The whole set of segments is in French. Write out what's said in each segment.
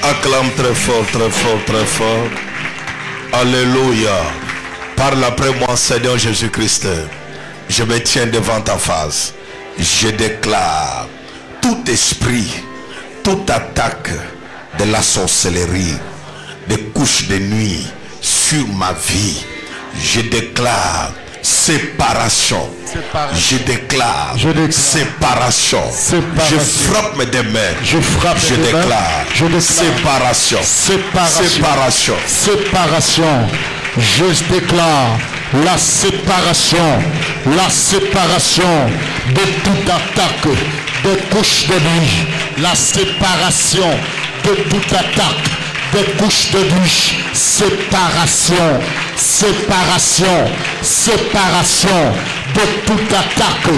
Acclame très fort, très fort, très fort. Alléluia. Parle après moi, Seigneur Jésus-Christ. Je me tiens devant ta face. Je déclare tout esprit, toute attaque de la sorcellerie, des couches de nuit sur ma vie. Je déclare séparation. Je déclare séparation. Je frappe mes deux mains. Je déclare séparation. Séparation. Séparation. Je déclare la séparation de toute attaque des couches de nuit, la séparation de toute attaque des couches de nuit, séparation de toute attaque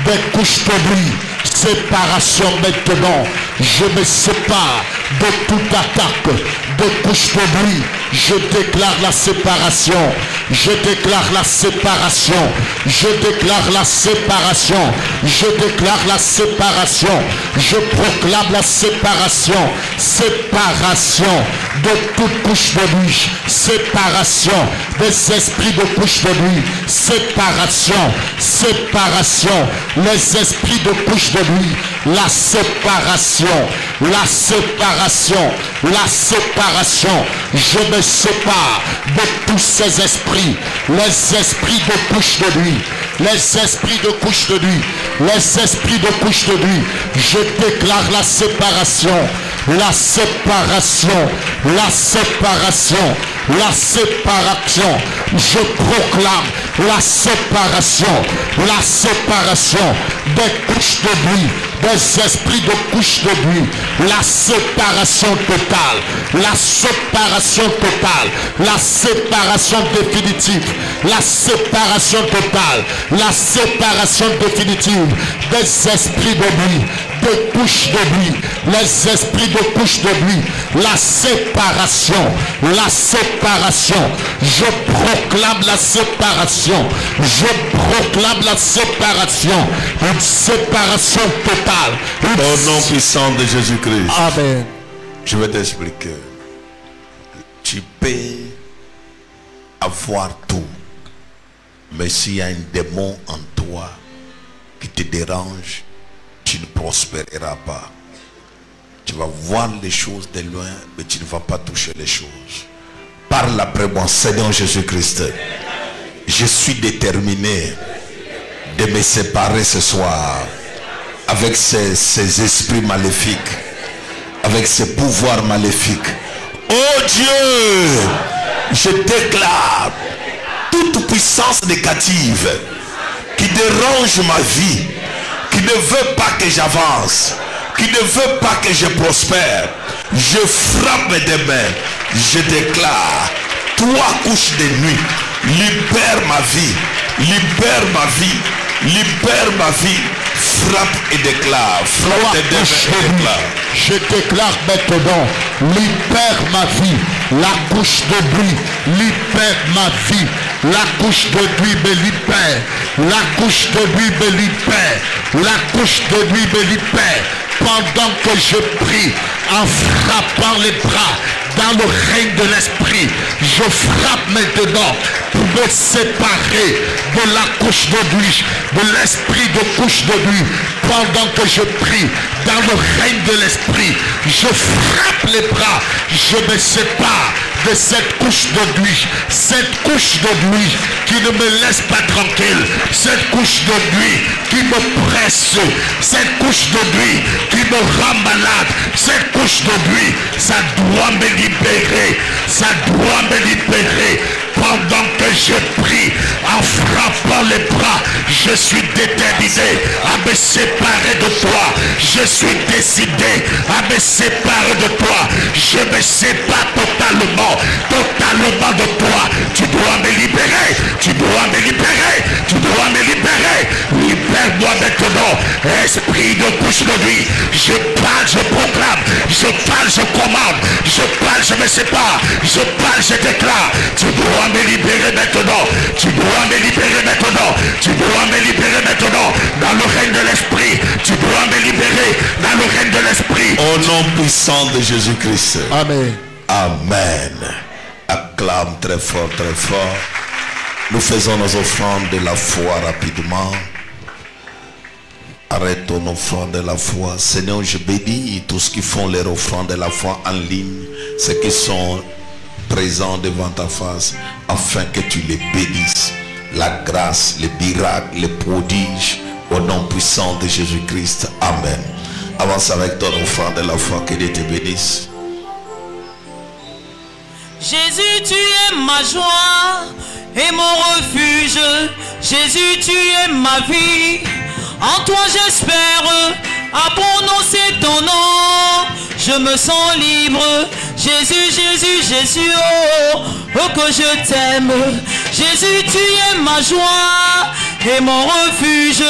des couches de nuit, séparation maintenant. Je me sépare de toute attaque des couches de nuit. Je déclare la séparation. Je déclare la séparation. Je déclare la séparation. Je déclare la séparation. Je proclame la séparation. Séparation de toute couche de nuit. Séparation des esprits de couche de nuit. Séparation. Séparation. Les esprits de couche de nuit. La séparation. La séparation. La séparation. Je me sépare de tous ces esprits. Les esprits de couche de nuit. Les esprits de couche de nuit. Les esprits de couche de nuit. Je déclare la séparation. La séparation. La séparation. La séparation. Je proclame la séparation. La séparation des couches de nuit. Des esprits de couche de nuit. La séparation totale. La séparation totale. La séparation définitive. La séparation totale. La séparation définitive des esprits de nuit. Des couches de nuit. Les esprits de couches de nuit. La séparation. La séparation. Je proclame la séparation. Je proclame la séparation. Une séparation totale. Au nom puissant de Jésus-Christ. Amen. Je vais t'expliquer. Tu peux avoir tout. Mais s'il y a un démon en toi qui te dérange, tu ne prospéreras pas. Tu vas voir les choses de loin, mais tu ne vas pas toucher les choses. Parle après moi, Seigneur Jésus-Christ. Je suis déterminé de me séparer ce soir avec ces esprits maléfiques, avec ces pouvoirs maléfiques. Oh Dieu, je déclare toute puissance négative qui dérange ma vie, qui ne veut pas que j'avance, qui ne veut pas que je prospère. Je frappe mes deux mains. Je déclare 3 couches de nuit. Libère ma vie. Libère ma vie. Libère ma vie. Frappe et déclare. Frappe tes deux mains et déclare. Je déclare maintenant, libère ma vie, la couche de nuit, libère ma vie, la couche de nuit me libère, la couche de nuit me libère, la couche de nuit me libère. Pendant que je prie, en frappant les bras dans le règne de l'esprit, je frappe maintenant pour me séparer de la couche de nuit, de l'esprit de couche de nuit. Pendant que je prie dans le règne de l'esprit, je frappe les bras, je me sépare de cette couche de nuit, cette couche de nuit qui ne me laisse pas tranquille, cette couche de nuit qui me presse, cette couche de nuit qui me rend malade, cette couche de nuit, ça doit me libérer, ça doit me libérer. Pendant que je prie, en frappant les bras, je suis déterminé à me séparer de toi. Je suis décidé à me séparer de toi. Je me sépare totalement de toi. Tu dois me libérer, tu dois me libérer, tu dois me libérer. Libère-moi maintenant, esprit de couche de nuit. Je parle, je proclame, je parle, je commande, je parle, je me sépare, je parle, je déclare. Tu dois me libérer. libérer maintenant. Tu dois me libérer maintenant. Tu dois me libérer maintenant. Dans le règne de l'esprit. Tu dois me libérer dans le règne de l'esprit. Au nom puissant de Jésus-Christ. Amen. Amen. Acclame très fort, très fort. Nous faisons nos offrandes de la foi rapidement. Arrête ton offrande de la foi. Seigneur, je bénis tous ceux qui font leur offrande de la foi en ligne, ceux qui sont présents devant ta face, afin que tu les bénisses. La grâce, les miracles, les prodiges, au nom puissant de Jésus-Christ. Amen. Avance avec ton offrande de la foi, que Dieu te bénisse. Jésus, tu es ma joie et mon refuge. Jésus, tu es ma vie. En toi j'espère à prononcer ton nom. Je me sens libre. Jésus, Jésus, Jésus, oh, oh que je t'aime. Jésus, tu es ma joie et mon refuge.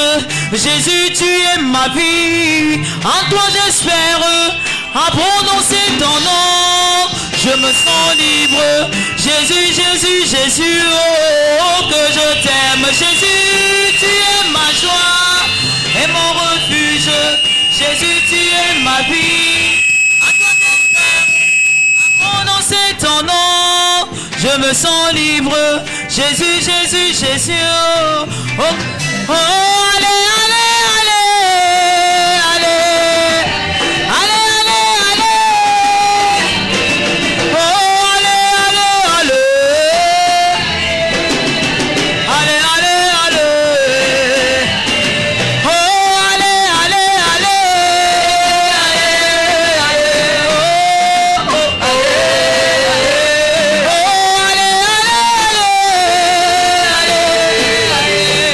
Jésus, tu es ma vie. En toi j'espère à prononcer ton nom. Je me sens libre. Jésus, Jésus, Jésus, oh, oh que je t'aime. Jésus, tu es ma joie et mon refuge. Jésus, tu es ma vie. À toi j'espère à prononcer ton nom. Je me sens libre. Jésus, Jésus, Jésus, oh, oh, oh allez, allez, allez, allez, allez, allez, allez. Oh, allez, allez, allez. Allez, allez, allez. Oh, allez, allez, allez. Allez, allez. Oh, oh, oh. Oh, allez, allez, allez.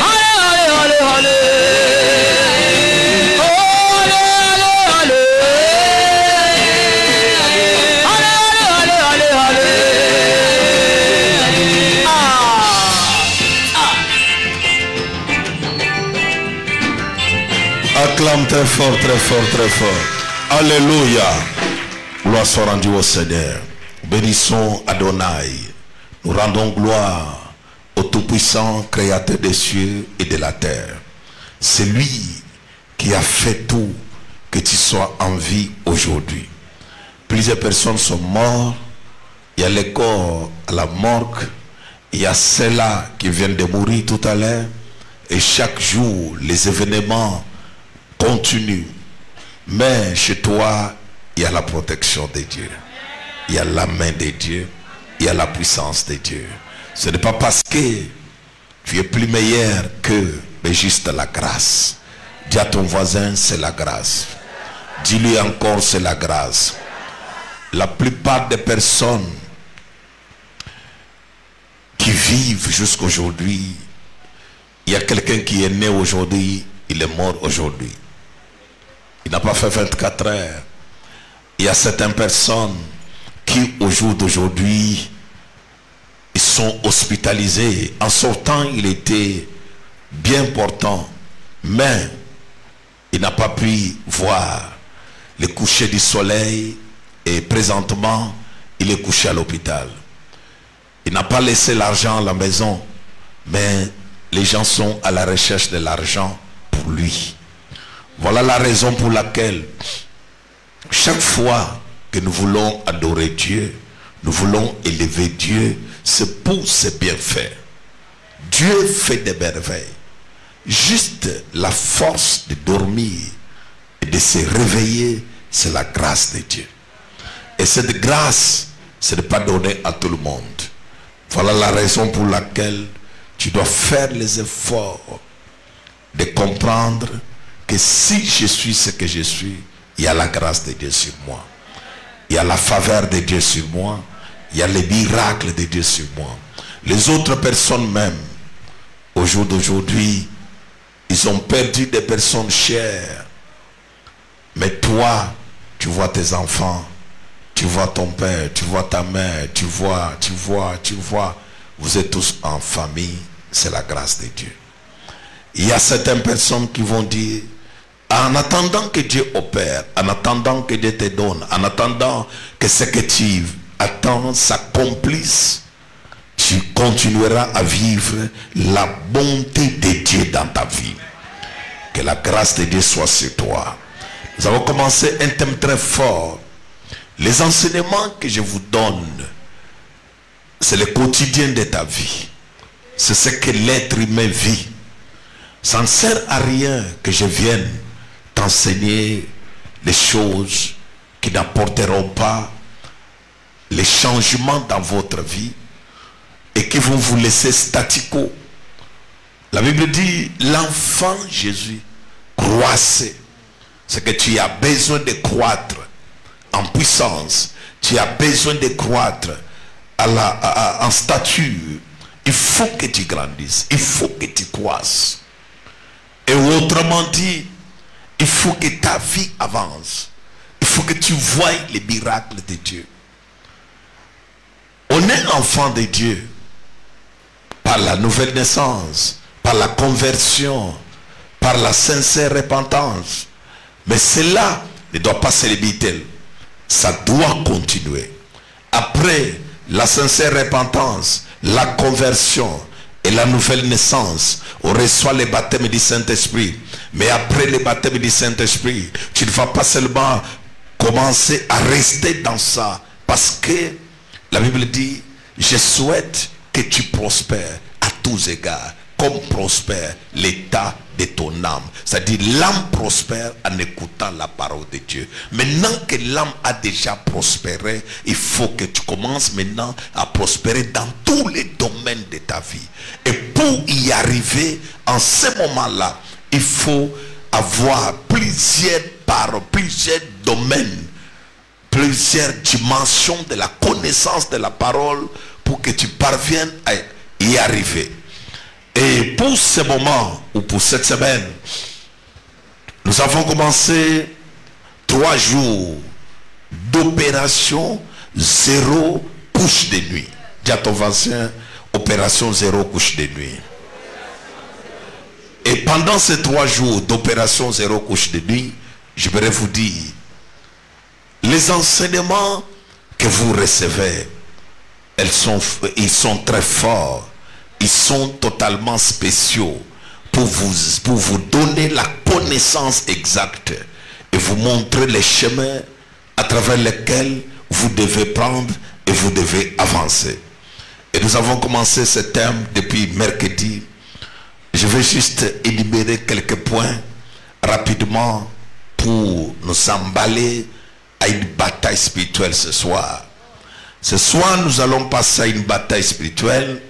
Allez, allez, allez, allez. Oh, allez, allez, allez. Allez, allez, allez, allez. Acclame très fort, très fort, très fort. Alléluia. Gloire soit rendue au Seigneur. Bénissons Adonai. Nous rendons gloire au Tout-Puissant, Créateur des cieux et de la terre. C'est lui qui a fait tout que tu sois en vie aujourd'hui. Plusieurs personnes sont mortes. Il y a les corps à la morgue. Il y a ceux-là qui viennent de mourir tout à l'heure. Et chaque jour, les événements continuent. Mais chez toi, il y a la protection de Dieu. Il y a la main de Dieu. Il y a la puissance de Dieu. Ce n'est pas parce que tu es plus meilleur que, mais juste la grâce. Dis à ton voisin, c'est la grâce. Dis-lui encore, c'est la grâce. La plupart des personnes qui vivent jusqu'aujourd'hui, il y a quelqu'un qui est né aujourd'hui, il est mort aujourd'hui. Il n'a pas fait 24 heures. Il y a certaines personnes qui, au jour d'aujourd'hui, ils sont hospitalisés. En sortant, il était bien portant, mais il n'a pas pu voir le coucher du soleil et présentement, il est couché à l'hôpital. Il n'a pas laissé l'argent à la maison, mais les gens sont à la recherche de l'argent pour lui. Voilà la raison pour laquelle chaque fois que nous voulons adorer Dieu, nous voulons élever Dieu, c'est pour ses bienfaits. Dieu fait des merveilles. Juste la force de dormir et de se réveiller, c'est la grâce de Dieu. Et cette grâce, ce n'est pas donné à tout le monde. Voilà la raison pour laquelle tu dois faire les efforts de comprendre que si je suis ce que je suis, il y a la grâce de Dieu sur moi. Il y a la faveur de Dieu sur moi. Il y a les miracles de Dieu sur moi. Les autres personnes même, au jour d'aujourd'hui, ils ont perdu des personnes chères. Mais toi, tu vois tes enfants, tu vois ton père, tu vois ta mère, tu vois. Vous êtes tous en famille, c'est la grâce de Dieu. Il y a certaines personnes qui vont dire, en attendant que Dieu opère, en attendant que Dieu te donne, en attendant que ce que tu attends s'accomplisse, tu continueras à vivre la bonté de Dieu dans ta vie. Que la grâce de Dieu soit sur toi. Nous avons commencé un thème très fort. Les enseignements que je vous donne, c'est le quotidien de ta vie. C'est ce que l'être humain vit. Ça ne sert à rien que je vienne t'enseigner les choses qui n'apporteront pas les changements dans votre vie et qui vont vous laisser statico. La Bible dit, l'enfant Jésus croissait. C'est que tu as besoin de croître en puissance. Tu as besoin de croître en stature. Il faut que tu grandisses. Il faut que tu croisses. Et autrement dit, il faut que ta vie avance. Il faut que tu voies les miracles de Dieu. On est enfant de Dieu par la nouvelle naissance, par la conversion, par la sincère repentance. Mais cela ne doit pas se limiter. Ça doit continuer. Après la sincère repentance, la conversion et la nouvelle naissance, on reçoit le baptême du Saint-Esprit. Mais après le baptême du Saint-Esprit, tu ne vas pas seulement commencer à rester dans ça. Parce que la Bible dit, je souhaite que tu prospères à tous égards, comme prospère l'état de ton âme. C'est-à-dire l'âme prospère en écoutant la parole de Dieu. Maintenant que l'âme a déjà prospéré, il faut que tu commences maintenant à prospérer dans tous les domaines de ta vie. Et pour y arriver, en ce moment-là, il faut avoir plusieurs domaines, plusieurs dimensions de la connaissance de la parole pour que tu parviennes à y arriver. Et pour ce moment, ou pour cette semaine, nous avons commencé 3 jours d'opération 0 couche de nuit. Dis à ton voisin, opération 0 couche de nuit. Et pendant ces 3 jours d'opération 0 couche de nuit, je voudrais vous dire, les enseignements que vous recevez, ils sont très forts. Ils sont totalement spéciaux pour vous donner la connaissance exacte et vous montrer les chemins à travers lesquels vous devez prendre et vous devez avancer. Et nous avons commencé ce thème depuis mercredi. Je vais juste énumérer quelques points rapidement pour nous emballer à une bataille spirituelle ce soir. Ce soir, nous allons passer à une bataille spirituelle.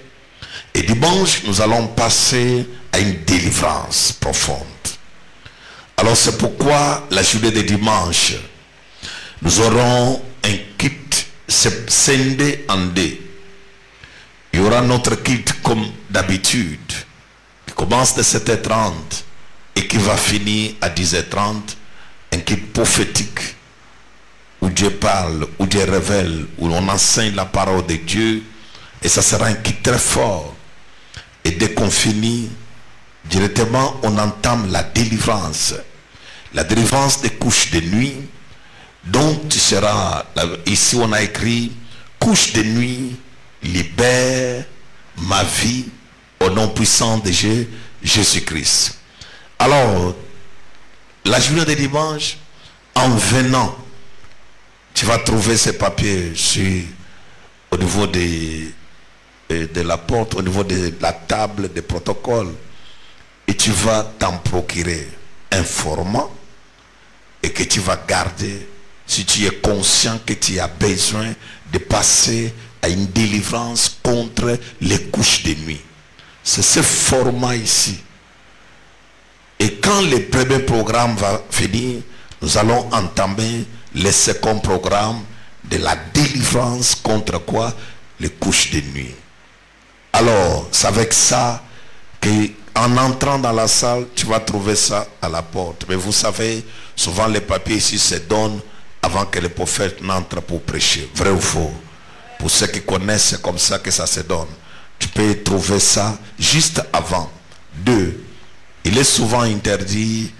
Et dimanche, nous allons passer à une délivrance profonde. Alors c'est pourquoi la journée de dimanche, nous aurons un kit scindé en deux. Il y aura notre kit comme d'habitude, qui commence de 7h30 et qui va finir à 10h30. Un kit prophétique, où Dieu parle, où Dieu révèle, où on enseigne la parole de Dieu. Et ça sera un kit très fort. Et dès qu'on finit, directement, on entame la délivrance. La délivrance des couches de nuit. Donc, tu seras, ici on a écrit, couche de nuit, libère ma vie au nom puissant de Jésus-Christ. Alors, la journée de dimanche, en venant, tu vas trouver ces papiers au niveau de la porte, au niveau de la table de protocole, et tu vas t'en procurer un format et que tu vas garder si tu es conscient que tu as besoin de passer à une délivrance contre les couches de nuit. C'est ce format ici. Et quand le premier programme va finir, nous allons entamer le second programme de la délivrance contre quoi? Les couches de nuit. Alors, c'est avec ça qu'en entrant dans la salle, tu vas trouver ça à la porte. Mais vous savez, souvent les papiers ici se donnent avant que le prophète n'entre pour prêcher. Vrai ou faux? Pour ceux qui connaissent, c'est comme ça que ça se donne. Tu peux trouver ça juste avant. 2. Il est souvent interdit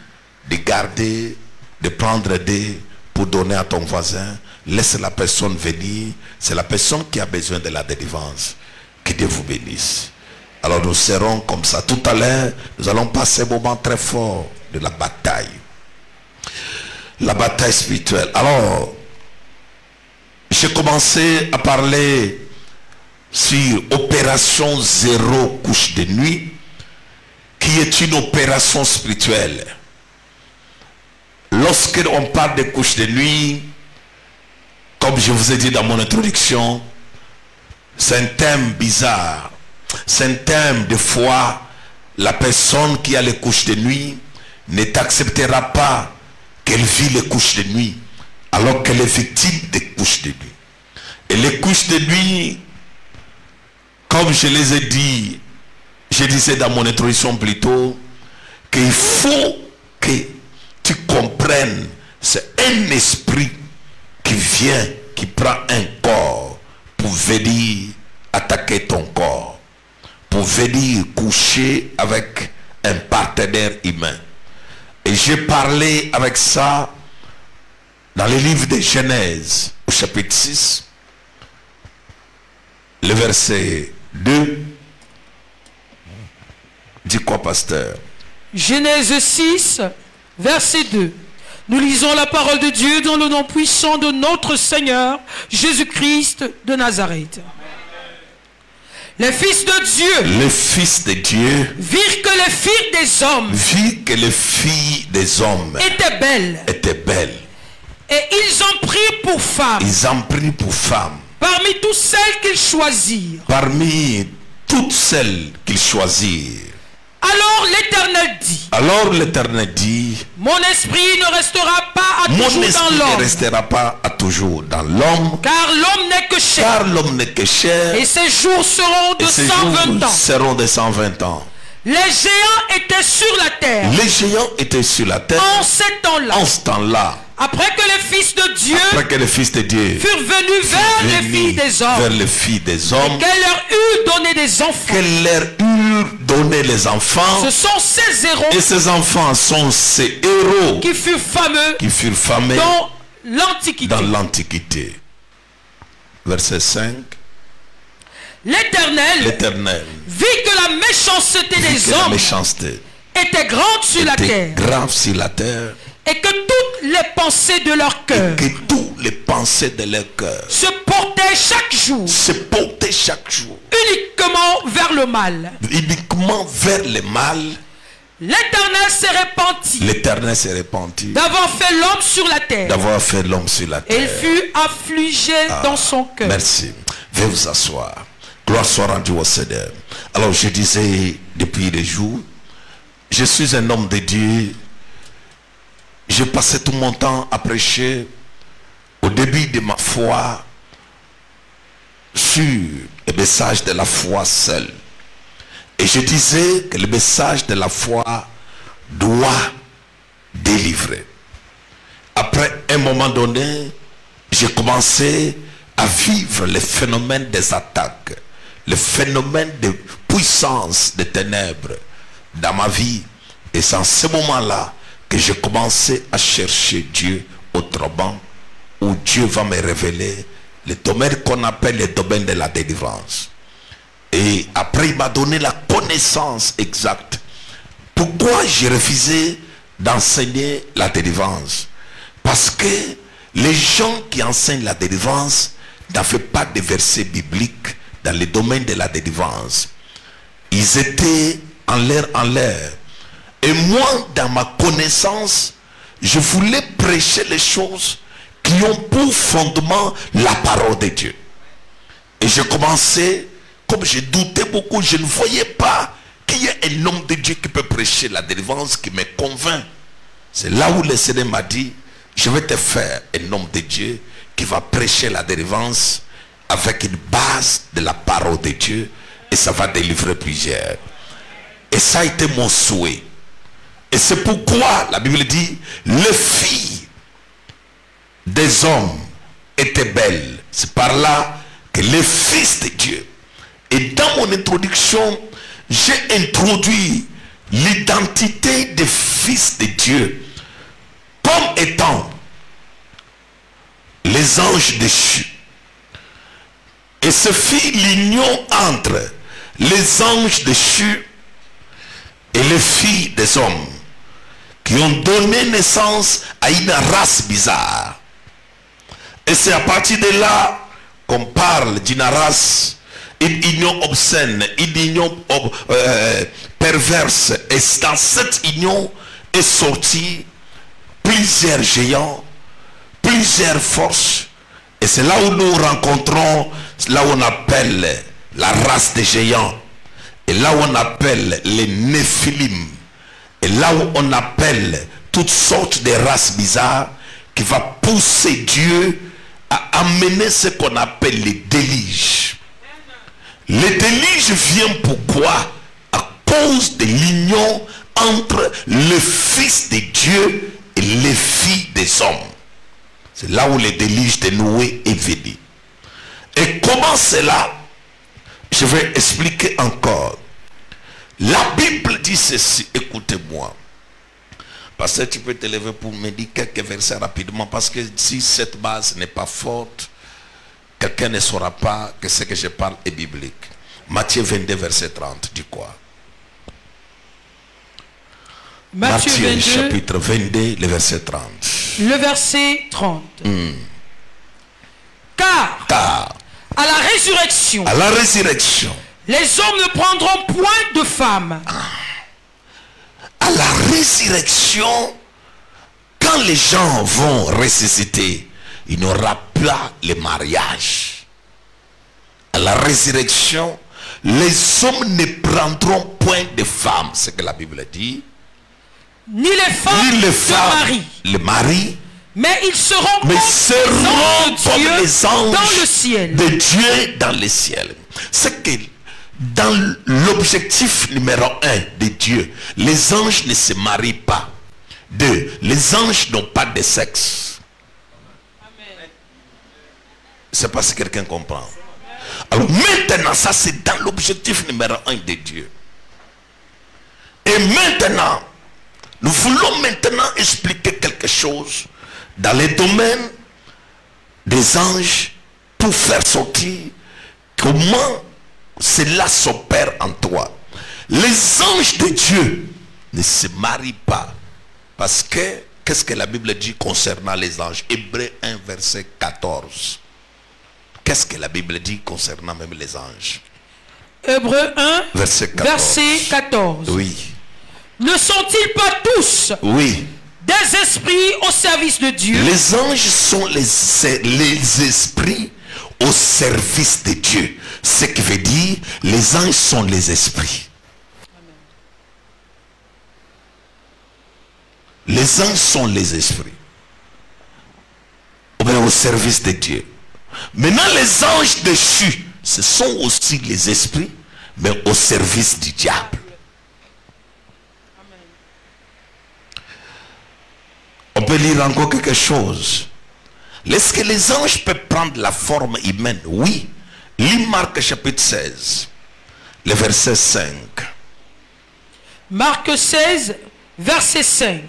de garder, de prendre des pour donner à ton voisin. Laisse la personne venir. C'est la personne qui a besoin de la délivrance qui doit vous bénisse. Alors nous serons comme ça. Tout à l'heure, nous allons passer un moment très fort de la bataille. La bataille spirituelle. Alors, j'ai commencé à parler sur opération 0 couche de nuit, qui est une opération spirituelle. Lorsque on parle de couche de nuit, comme je vous ai dit dans mon introduction, c'est un thème bizarre. C'est un thème de foi. La personne qui a les couches de nuit ne t'acceptera pas qu'elle vit les couches de nuit, alors qu'elle est victime des couches de nuit. Et les couches de nuit, comme je les ai dit, je disais dans mon introduction plus tôt, qu'il faut que tu comprennes, c'est un esprit qui vient, qui prend un corps pour venir attaquer ton corps, pour venir coucher avec un partenaire humain. Et j'ai parlé avec ça dans le livre de Genèse, au chapitre 6, le verset 2. Dis quoi, pasteur? Genèse 6, verset 2. Nous lisons la parole de Dieu dans le nom puissant de notre Seigneur Jésus-Christ de Nazareth. Les fils de Dieu, les fils de Dieu virent que les filles des hommes, étaient belles. Et ils en prirent pour femmes. Parmi toutes celles qu'ils choisirent. Alors l'Éternel dit, mon esprit ne restera pas à toujours dans l'homme, car l'homme n'est que chair, et ses jours seront de 120 ans. Les géants étaient sur la terre. En ce temps-là. Après que les fils de Dieu, furent venus vers les filles des hommes, et qu'elle leur eut donné les enfants, ce sont ces héros, et ces enfants sont ces héros qui furent fameux dans l'Antiquité. Verset 5. L'Éternel vit que la méchanceté des hommes était grande sur la terre, et que toutes les pensées de leur cœur se portaient chaque jour uniquement vers le mal. L'Éternel s'est repenti d'avoir fait l'homme sur la terre. Et il fut affligé dans son cœur. Merci. Veuillez vous asseoir. Gloire soit rendue au Seigneur. Alors je disais depuis des jours, je suis un homme de Dieu. J'ai passé tout mon temps à prêcher au début de ma foi sur le message de la foi seul. Et je disais que le message de la foi doit délivrer. Après un moment donné, j'ai commencé à vivre le phénomène des attaques, le phénomène de puissance des ténèbres dans ma vie. Et c'est en ce moment-là que j'ai commencé à chercher Dieu autrement, où Dieu va me révéler le domaine qu'on appelle le domaine de la délivrance. Et après il m'a donné la connaissance exacte. Pourquoi j'ai refusé d'enseigner la délivrance? Parce que les gens qui enseignent la délivrance n'avaient pas de versets bibliques dans le domaine de la délivrance. Ils étaient en l'air. Et moi, dans ma connaissance, je voulais prêcher les choses qui ont pour fondement la parole de Dieu. Et je commençais, comme je doutais beaucoup, je ne voyais pas qu'il y ait un homme de Dieu qui peut prêcher la délivrance, qui me convainc. C'est là où le Seigneur m'a dit, je vais te faire un homme de Dieu qui va prêcher la délivrance avec une base de la parole de Dieu, et ça va délivrer plusieurs. Et ça a été mon souhait. Et c'est pourquoi la Bible dit, les filles des hommes étaient belles. C'est par là que les fils de Dieu. Et dans mon introduction, j'ai introduit l'identité des fils de Dieu comme étant les anges déchus. Et ce fit l'union entre les anges déchus et les filles des hommes qui ont donné naissance à une race bizarre. Et c'est à partir de là qu'on parle d'une race, une union obscène, une union perverse. Et dans cette union est sorti plusieurs géants, plusieurs forces. Et c'est là où nous rencontrons, là où on appelle la race des géants. Et là où on appelle les Néphilim. Et là où on appelle toutes sortes de races bizarres qui va pousser Dieu à amener ce qu'on appelle les déluges. Les déluges viennent pourquoi? À cause de l'union entre le Fils de Dieu et les filles des hommes. C'est là où le déluge de Noé est venu. Et comment cela? Je vais expliquer encore. La Bible dit ceci, écoutez-moi. Parce que tu peux te lever pour me dire quelques versets rapidement. Parce que si cette base n'est pas forte, quelqu'un ne saura pas que ce que je parle est biblique. Matthieu 22, verset 30, dit quoi? Matthieu 22, chapitre 22, le verset 30. Le verset 30. Car à la résurrection, les hommes ne prendront point de femmes. À la résurrection, quand les gens vont ressusciter, il n'y aura pas le mariage. À la résurrection, les hommes ne prendront point de femmes, c'est ce que la Bible dit. Ni les femmes, le mari, mais ils seront comme les anges dans le ciel. De Dieu dans le ciel. C'est que dans l'objectif numéro 1 de Dieu, les anges ne se marient pas. 2, les anges n'ont pas de sexe. C'est pas si quelqu'un comprend. Alors maintenant, ça c'est dans l'objectif numéro 1 de Dieu. Et maintenant, nous voulons maintenant expliquer quelque chose dans les domaines des anges pour faire sortir comment cela s'opère en toi. Les anges de Dieu ne se marient pas. Parce que, qu'est-ce que la Bible dit concernant les anges? Hébreux 1, verset 14. Qu'est-ce que la Bible dit concernant même les anges? Hébreux 1, verset 14. Verset 14. Oui. Ne sont-ils pas tous des esprits au service de Dieu? Les anges sont les esprits au service de Dieu. Ce qui veut dire, les anges sont les esprits. Les anges sont les esprits au service de Dieu. Maintenant, les anges déchus, ce sont aussi les esprits, mais au service du diable. On peut lire encore quelque chose. Est-ce que les anges peuvent prendre la forme humaine? Oui. Lis Marc chapitre 16, le verset 5. Marc 16, verset 5.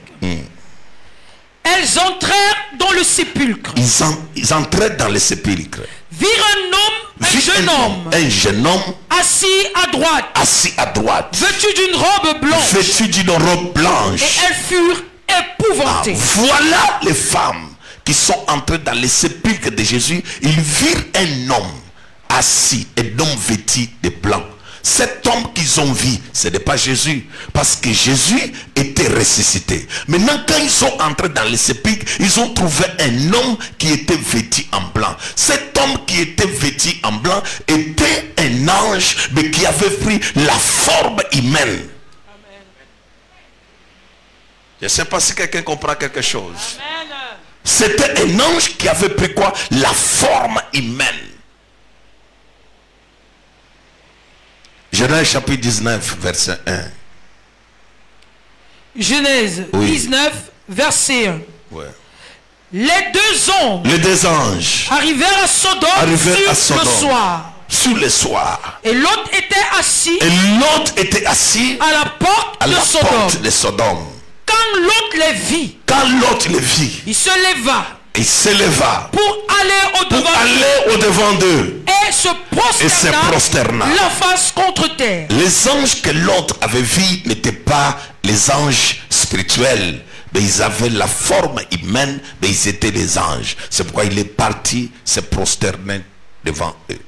Elles entrèrent dans le sépulcre. Ils entrèrent dans le sépulcre. Virent un jeune homme assis à droite, vêtu d'une robe blanche. Et elles furent épouvantées. Voilà les femmes qui sont entrées dans le sépulcre de Jésus. Ils virent un homme assis, un homme vêtu de blanc. Cet homme qu'ils ont vu, ce n'est pas Jésus, parce que Jésus était ressuscité. Maintenant, quand ils sont entrés dans le sépulcre, ils ont trouvé un homme qui était vêtu en blanc. Cet homme qui était vêtu en blanc était un ange, mais qui avait pris la forme humaine. Je ne sais pas si quelqu'un comprend quelque chose. C'était un ange qui avait pris quoi? La forme humaine. Genèse chapitre 19, verset 1. Genèse 19, verset 1. Ouais. Les deux anges arrivèrent à Sodome sur le soir. Et Lot était assis à la porte de Sodome. Quand Lot les vit, il se leva pour aller au-devant d'eux et se prosterna la face contre terre. Les anges que l'autre avait vus n'étaient pas les anges spirituels, mais ils avaient la forme humaine, mais ils étaient des anges. C'est pourquoi il est parti se prosterner devant eux.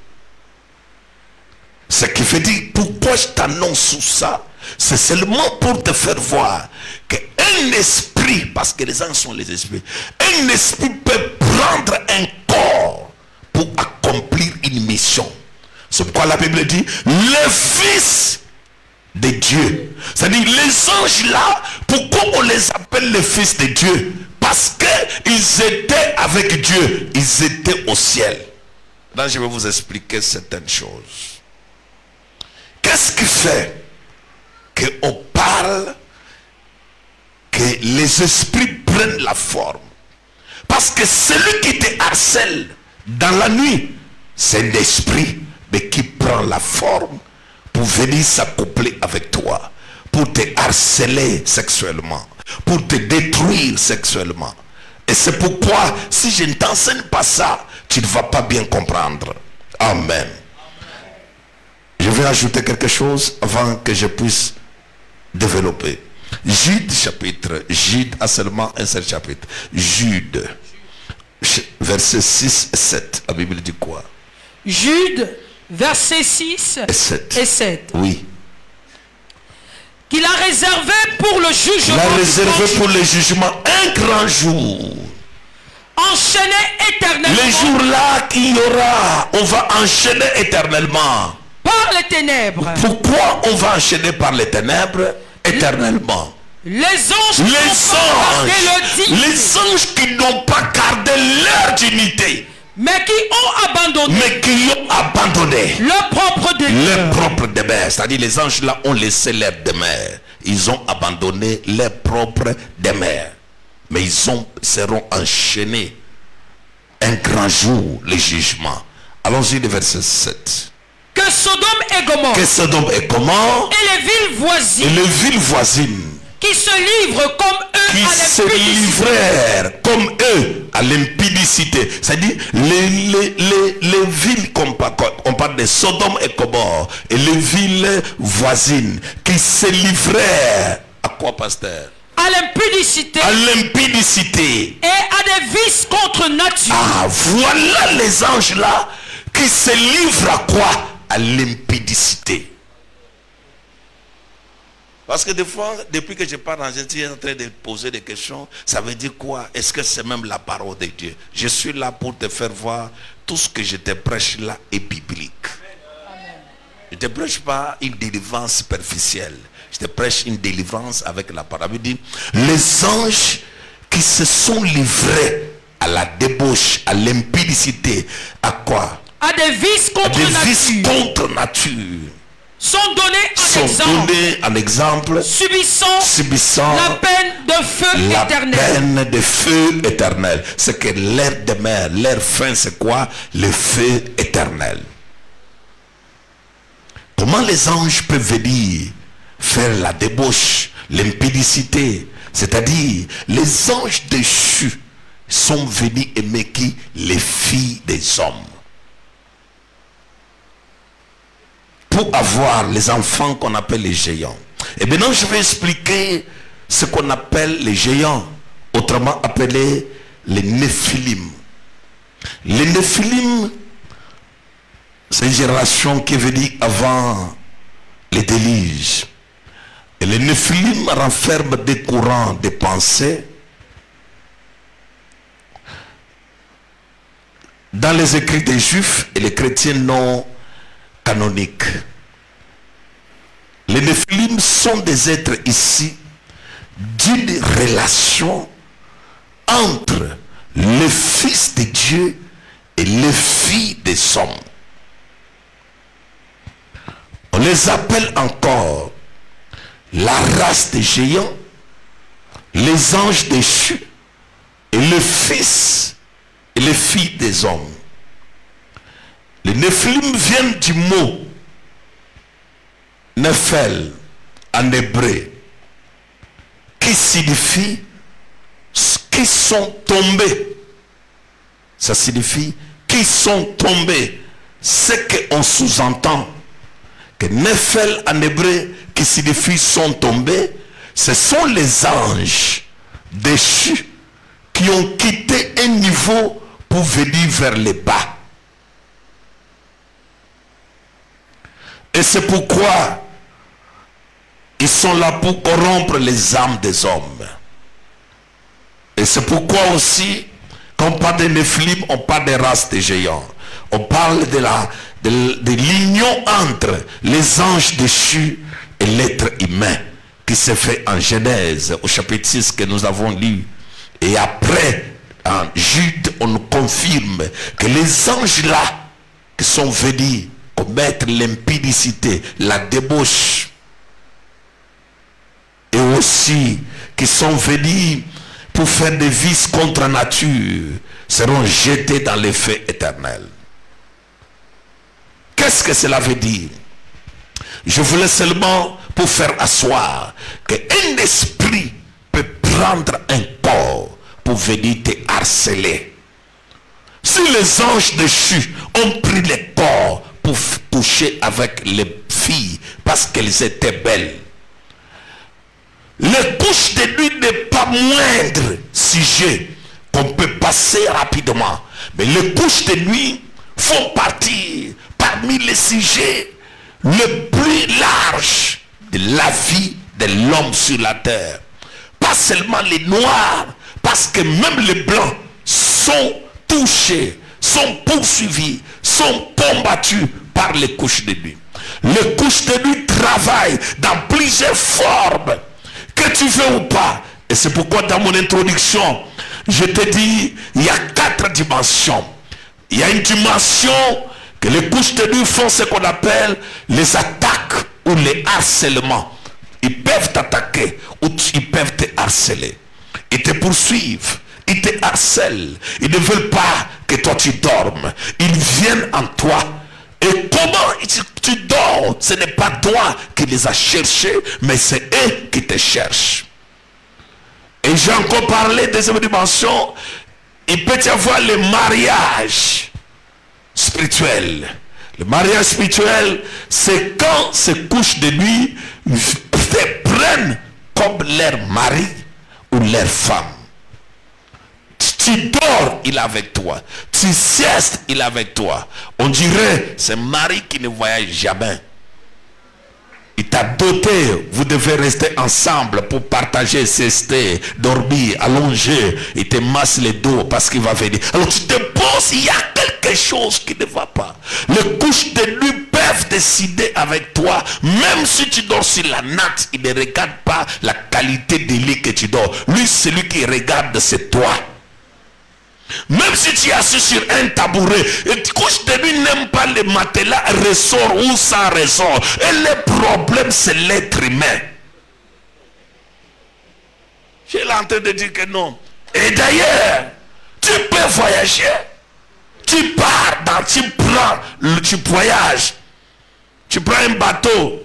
Ce qui veut dire, pourquoi je t'annonce tout ça? C'est seulement pour te faire voir qu'un esprit, parce que les anges sont les esprits, un esprit peut prendre un corps pour accomplir une mission. C'est pourquoi la Bible dit le Fils de Dieu. C'est-à-dire les anges là, pourquoi on les appelle les fils de Dieu? Parce qu'ils étaient avec Dieu, ils étaient au ciel. Là je vais vous expliquer certaines choses. Qu'est-ce qui fait qu'on parle que les esprits prennent la forme? Parce que celui qui te harcèle dans la nuit, c'est l'esprit, mais qui prend la forme pour venir s'accoupler avec toi, pour te harceler sexuellement, pour te détruire sexuellement. Et c'est pourquoi si je ne t'enseigne pas ça, tu ne vas pas bien comprendre. Amen. Je vais ajouter quelque chose avant que je puisse développer. Jude chapitre, Jude a seulement un seul chapitre. Jude, verset 6 et 7. La Bible dit quoi? Jude, verset 6 et 7. Oui. Qu'il a réservé pour le jugement. Il a réservé pour le jugement un grand jour. Enchaîné éternellement. Les jours-là qu'il y aura, on va enchaîner éternellement. Par les ténèbres. Pourquoi on va enchaîner par les ténèbres éternellement? Les anges qui n'ont pas gardé leur dignité, mais qui ont abandonné leur propre demeure. C'est-à-dire les anges là ont laissé leur demeure. Ils ont abandonné leur propre demeure. Mais ils seront enchaînés un grand jour, le jugement. Allons-y le verset 7. Que Sodome et Gomorrhe et les villes voisines qui se livrent comme eux à l'impudicité. C'est-à-dire les villes, on parle de Sodome et Gomorrhe et les villes voisines qui se livrèrent à quoi, pasteur? À l'impudicité et à des vices contre nature. Ah, voilà les anges là qui se livrent à quoi? À l'impudicité. Parce que des fois, depuis que je parle en gentil, en train de poser des questions, ça veut dire quoi? Est-ce que c'est même la parole de Dieu? Je suis là pour te faire voir tout ce que je te prêche là est biblique. Je ne te prêche pas une délivrance superficielle. Je te prêche une délivrance avec la parole. Il dit, les anges qui se sont livrés à la débauche, à l'impudicité, à quoi? À des vices contre nature. Sont donnés en exemple, subissant la peine de feu éternel. C'est que leur demeure, leur fin, c'est quoi? Le feu éternel. Comment les anges peuvent venir faire la débauche, l'impudicité? C'est-à-dire, les anges déchus sont venus aimer qui? Les filles des hommes. Pour avoir les enfants qu'on appelle les géants. Et maintenant je vais expliquer ce qu'on appelle les géants, autrement appelés les Néphilim. Les Néphilim, c'est une génération qui est venue avant les déluges. Et les Néphilim renferment des courants de pensée dans les écrits des juifs et les chrétiens non canoniques. Les Néphilim sont des êtres ici d'une relation entre le Fils de Dieu et les filles des hommes. On les appelle encore la race des géants, les anges déchus et le Fils et les filles des hommes. Les Néphilim viennent du mot Nephel en hébreu, qui signifie qui sont tombés. Ça signifie qu'ils sont tombés. Ce qu'on sous-entend, que Nephel en hébreu, qui signifie sont tombés, ce sont les anges déchus qui ont quitté un niveau pour venir vers le bas. Et c'est pourquoi ils sont là pour corrompre les âmes des hommes. Et c'est pourquoi aussi, quand on parle de Néphilim, on parle des races des géants. On parle de l'union entre les anges déchus et l'être humain qui s'est fait en Genèse, au chapitre 6 que nous avons lu. Et après, en Jude, on nous confirme que les anges là, qui sont venus commettre l'impudicité, la débauche, et aussi qui sont venus pour faire des vices contre nature, seront jetés dans les feux éternels. Qu'est-ce que cela veut dire? Je voulais seulement pour faire asseoir qu'un esprit peut prendre un corps pour venir te harceler. Si les anges déchus ont pris les corps pour coucher avec les filles parce qu'elles étaient belles, les couches de nuit n'est pas moindre sujet qu'on peut passer rapidement. Mais les couches de nuit font partie parmi les sujets les plus larges de la vie de l'homme sur la terre. Pas seulement les noirs, parce que même les blancs sont touchés, sont poursuivis, sont combattus par les couches de nuit. Les couches de nuit travaillent dans plusieurs formes, que tu veux ou pas. Et c'est pourquoi dans mon introduction, je te dis, il y a 4 dimensions. Il y a une dimension que les couches de nuit font ce qu'on appelle les attaques ou les harcèlements. Ils peuvent t'attaquer ou ils peuvent te harceler. Ils te poursuivent, ils te harcèlent. Ils ne veulent pas que toi tu dormes. Ils viennent en toi. Et comment tu dors? Ce n'est pas toi qui les as cherchés, mais c'est eux qui te cherchent. Et j'ai encore parlé de cette dimension. Il peut y avoir le mariage spirituel. Le mariage spirituel, c'est quand ces couches de nuit te prennent comme leur mari ou leur femme. Tu dors, il est avec toi. Tu siestes, il est avec toi. On dirait, c'est un mari qui ne voyage jamais. Il t'a doté, vous devez rester ensemble pour partager, siester, dormir, allonger. Il te masse les dos parce qu'il va venir. Alors tu te poses, il y a quelque chose qui ne va pas. Les couches de nuit peuvent décider avec toi, même si tu dors sur la natte, il ne regarde pas la qualité du lit que tu dors. Lui, celui qui regarde, c'est toi. Même si tu es assis sur un tabouret, et tu couches de nuit, n'aime pas les matelas, ressort ou sans ressort. Et le problème, c'est l'être humain. J'ai en train de dire que non. Et d'ailleurs, tu peux voyager. Tu pars, tu voyages. Tu prends un bateau,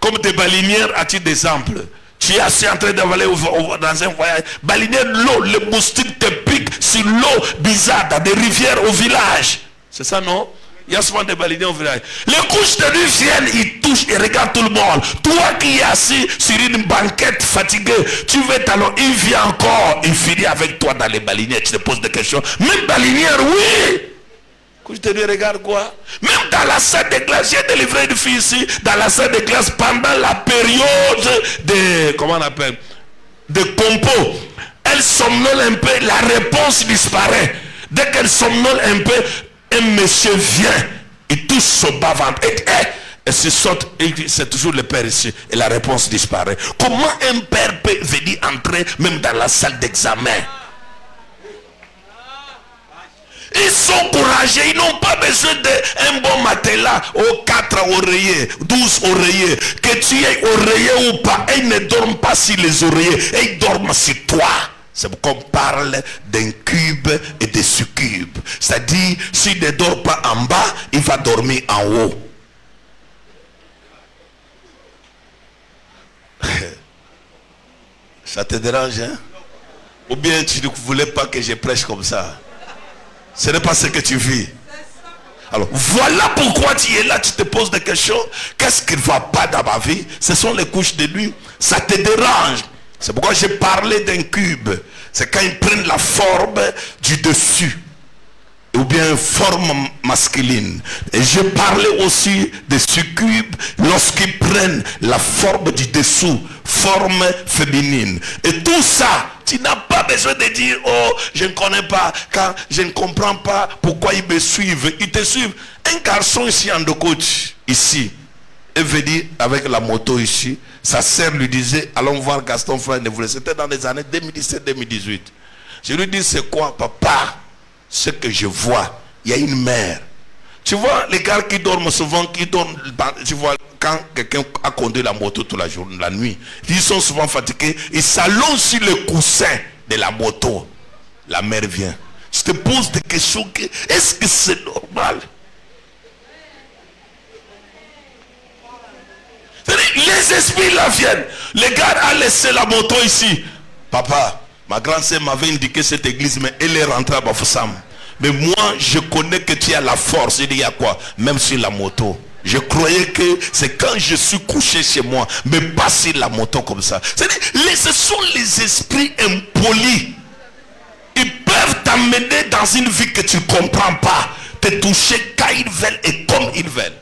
comme des balinières, à titre d'exemple. Tu es assis en train d'avaler dans un voyage. Balinière, l'eau, les moustiques te piquent sur l'eau bizarre, dans des rivières au village. C'est ça, non? Il y a souvent des balinières au village. Les couches de nuit viennent, ils touchent et regardent tout le monde. Toi qui es assis sur une banquette fatigué, tu veux talon, il vient encore, il finit avec toi dans les balinières. Tu te poses des questions. Même balinière, oui! Couche de nuit, regarde quoi? Même dans la salle de classe, j'ai délivré une fille ici, dans la salle de classe, pendant la période de, comment on appelle, de compo. Elle somnole un peu, la réponse disparaît. Dès qu'elle somnole un peu, un monsieur vient, il touche son bas-ventre, et se saute, et c'est toujours le père ici, et la réponse disparaît. Comment un père peut venir entrer même dans la salle d'examen? Ils sont courageux, ils n'ont pas besoin d'un bon matelas aux 4 oreillers, 12 oreillers. Que tu aies oreiller ou pas, ils ne dorment pas sur les oreillers, ils dorment sur toi. C'est pourquoi on parle d'un cube et de succube. C'est-à-dire, s'il ne dort pas en bas, il va dormir en haut. Ça te dérange, hein? Ou bien tu ne voulais pas que je prêche comme ça? Ce n'est pas ce que tu vis. Alors, voilà pourquoi tu es là, tu te poses des questions. Qu'est-ce qui ne va pas dans ma vie? Ce sont les couches de nuit. Ça te dérange. C'est pourquoi j'ai parlé d'un cube. C'est quand ils prennent la forme du dessus. Ou bien forme masculine. Et je parlais aussi de ce cube lorsqu'ils prennent la forme du dessous, forme féminine. Et tout ça, tu n'as pas besoin de dire, oh, je ne connais pas, car je ne comprends pas pourquoi ils me suivent. Ils te suivent. Un garçon ici en coach, ici, est venu avec la moto ici. Sa sœur lui disait, allons voir Gaston Frère Neville. C'était dans les années 2017-2018. Je lui dis, c'est quoi, papa? Ce que je vois, il y a une mère. Tu vois, les gars qui dorment souvent, tu vois, quand quelqu'un a conduit la moto toute la journée, la nuit, ils sont souvent fatigués, ils s'allongent sur le coussin de la moto. La mère vient. Je te pose des questions, est-ce que c'est normal? Les esprits là viennent. Le gars a laissé la moto ici. Papa, ma grande sœur m'avait indiqué cette église, mais elle est rentrée à Bafoussam. Mais moi, je connais que tu as la force. Il dit, à quoi? Même sur la moto. Je croyais que c'est quand je suis couché chez moi, mais pas sur la moto comme ça. C'est-à-dire, ce sont les esprits impolis. Ils peuvent t'amener dans une vie que tu ne comprends pas. Te toucher quand ils veulent et comme ils veulent.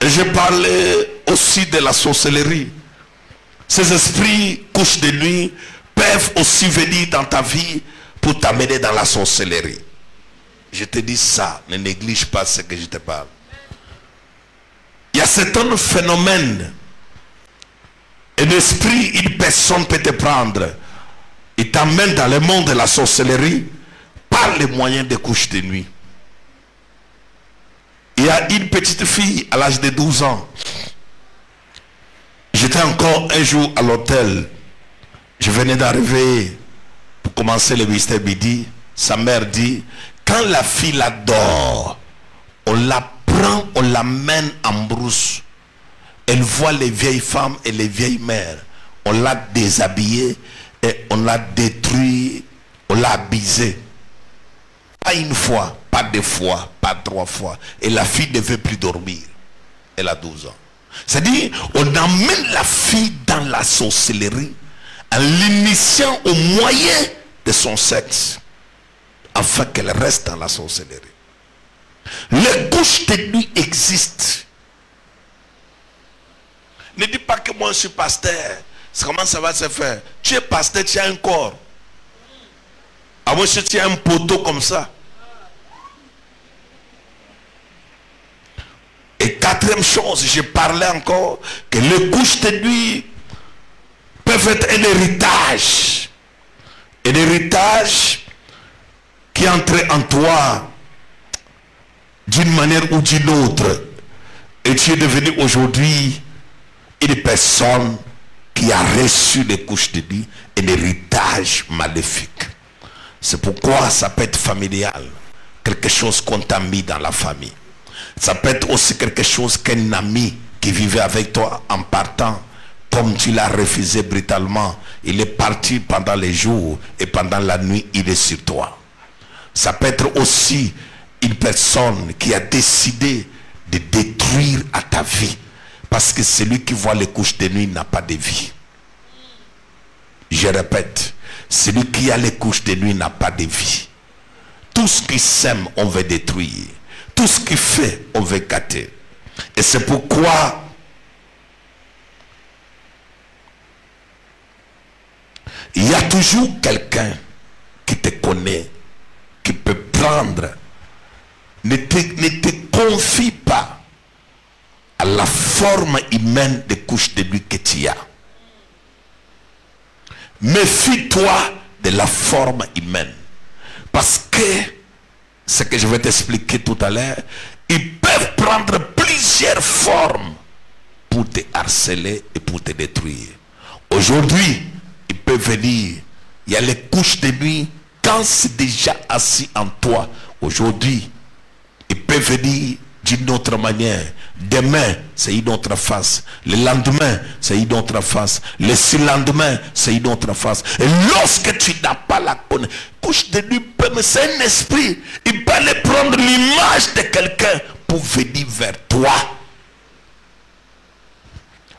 Et je parlais aussi de la sorcellerie. Ces esprits couches de nuit peuvent aussi venir dans ta vie pour t'amener dans la sorcellerie. Je te dis ça, ne néglige pas ce que je te parle. Il y a certains phénomènes. Un esprit, une personne peut te prendre. Il t'amène dans le monde de la sorcellerie par les moyens des couches de nuit. Il y a une petite fille à l'âge de 12 ans. J'étais encore un jour à l'hôtel. Je venais d'arriver pour commencer le ministère midi. Sa mère dit, quand la fille la dort, on la prend, on l'amène en brousse. Elle voit les vieilles femmes et les vieilles mères. On l'a déshabillée et on l'a détruit, on l'a abusée. Pas une fois, pas deux fois, pas trois fois. Et la fille ne veut plus dormir. Elle a 12 ans. C'est-à-dire, on amène la fille dans la sorcellerie en l'initiant au moyen de son sexe, afin qu'elle reste dans la sorcellerie. Les couches de nuit existent. Ne dis pas que moi je suis pasteur. Comment ça va se faire? Tu es pasteur, tu as un corps. À moins que tu as un poteau comme ça. Et quatrième chose, je parlais encore que les couches de nuit peuvent être un héritage. Un héritage qui entre en toi d'une manière ou d'une autre. Et tu es devenu aujourd'hui une personne qui a reçu les couches de nuit, un héritage maléfique. C'est pourquoi ça peut être familial, quelque chose qu'on t'a mis dans la famille. Ça peut être aussi quelque chose qu'un ami qui vivait avec toi en partant, comme tu l'as refusé brutalement, il est parti pendant les jours et pendant la nuit, il est sur toi. Ça peut être aussi une personne qui a décidé de détruire à ta vie, parce que celui qui voit les couches de nuit n'a pas de vie. Je répète, celui qui a les couches de nuit n'a pas de vie. Tout ce qui sème, on veut détruire. Tout ce qu'il fait, on veut gâter. Et c'est pourquoi il y a toujours quelqu'un qui te connaît, qui peut prendre. Ne te confie pas à la forme humaine des couches de nuit que tu as. Méfie-toi de la forme humaine. Parce que, ce que je vais t'expliquer tout à l'heure, ils peuvent prendre plusieurs formes pour te harceler et pour te détruire. Aujourd'hui, ils peuvent venir. Il y a les couches de nuit. Quand c'est déjà assis en toi, aujourd'hui, ils peuvent venir d'une autre manière. Demain, c'est une autre face. Le lendemain, c'est une autre face. Le surlendemain, c'est une autre face. Et lorsque tu n'as pas la connaissance, couche de nuit, c'est un esprit. Il peut aller prendre l'image de quelqu'un pour venir vers toi.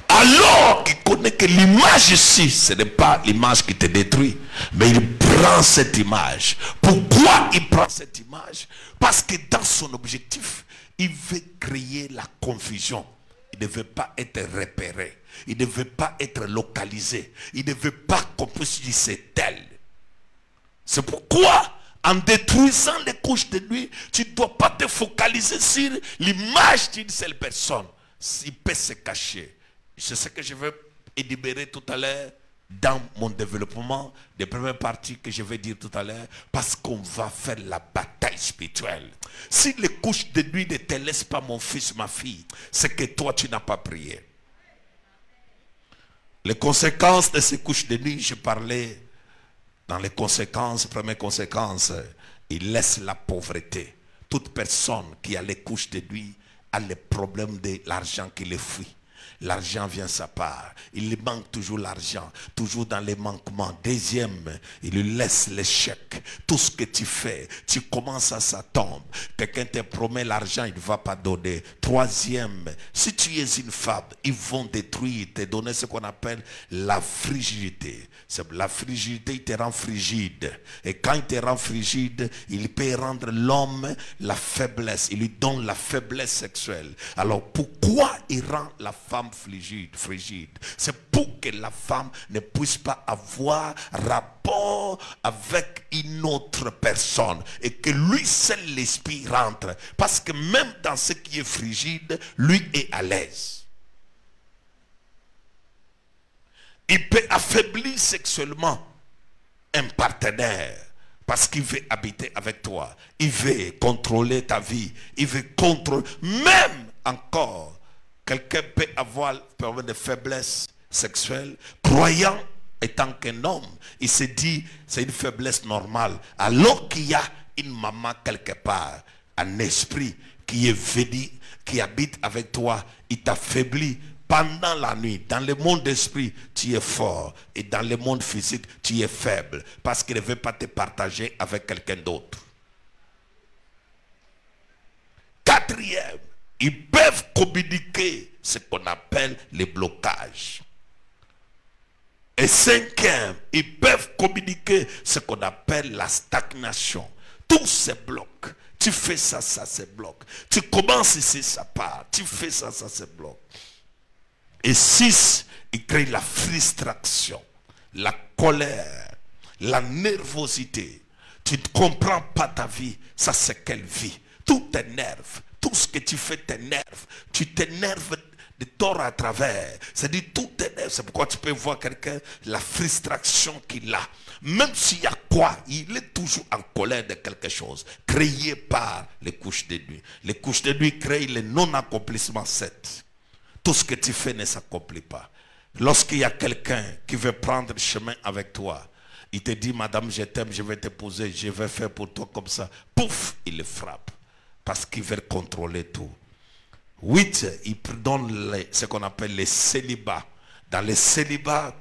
Alors qu'il connaît que l'image ici, ce n'est pas l'image qui te détruit, mais il prend cette image. Pourquoi il prend cette image? Parce que dans son objectif, il veut créer la confusion. Il ne veut pas être repéré. Il ne veut pas être localisé. Il ne veut pas qu'on puisse dire c'est tel. C'est pourquoi, en détruisant les couches de nuit, tu ne dois pas te focaliser sur l'image d'une seule personne. Il peut se cacher. C'est ce que je vais énumérer tout à l'heure dans mon développement des premières parties que je vais dire tout à l'heure, parce qu'on va faire la bataille spirituelle. Si les couches de nuit ne te laissent pas, mon fils, ma fille, c'est que toi tu n'as pas prié. Les conséquences de ces couches de nuit, je parlais dans les conséquences, première conséquence, il laisse la pauvreté. Toute personne qui a les couches de nuit a le problème de l'argent qui les fuit. L'argent vient sa part. Il lui manque toujours l'argent. Toujours dans les manquements. Deuxième, il lui laisse l'échec. Tout ce que tu fais, tu commences à ça tombe. Quelqu'un te promet l'argent, il ne va pas donner. Troisième, si tu es une femme, ils vont détruire, te donner ce qu'on appelle la frigidité. La frigidité, il te rend frigide. Et quand il te rend frigide, il peut rendre l'homme la faiblesse. Il lui donne la faiblesse sexuelle. Alors pourquoi il rend la femme frigide? C'est pour que la femme ne puisse pas avoir rapport avec une autre personne et que lui seul l'esprit rentre, parce que même dans ce qui est frigide, lui est à l'aise. Il peut affaiblir sexuellement un partenaire parce qu'il veut habiter avec toi, il veut contrôler ta vie, il veut contrôler, même encore quelqu'un peut avoir un problème de faiblesse sexuelle, croyant étant qu'un homme, il se dit c'est une faiblesse normale, alors qu'il y a une maman quelque part, un esprit qui est venu, qui habite avec toi, il t'affaiblit pendant la nuit. Dans le monde d'esprit, tu es fort, et dans le monde physique, tu es faible, parce qu'il ne veut pas te partager avec quelqu'un d'autre. Quatrième, ils peuvent communiquer ce qu'on appelle les blocages. Et cinquième, ils peuvent communiquer ce qu'on appelle la stagnation. Tout se bloque. Tu fais ça, ça se bloque. Tu commences ici, ça part. Tu fais ça, ça se bloque. Et 6, ils créent la frustration, la colère, la nervosité. Tu ne comprends pas ta vie. Ça, c'est quelle vie? Tout t'énerve. Tout ce que tu fais t'énerve. Tu t'énerves de tort à travers. C'est-à-dire tout t'énerve. C'est pourquoi tu peux voir quelqu'un, la frustration qu'il a. Même s'il y a quoi, il est toujours en colère de quelque chose. Créé par les couches de nuit. Les couches de nuit créent le non-accomplissement 7. Tout ce que tu fais ne s'accomplit pas. Lorsqu'il y a quelqu'un qui veut prendre le chemin avec toi, il te dit, madame, je t'aime, je vais t'épouser, je vais faire pour toi comme ça. Pouf, il le frappe. Parce qu'il veut contrôler tout. 8, il donne ce qu'on appelle les célibats. Dans les célibats,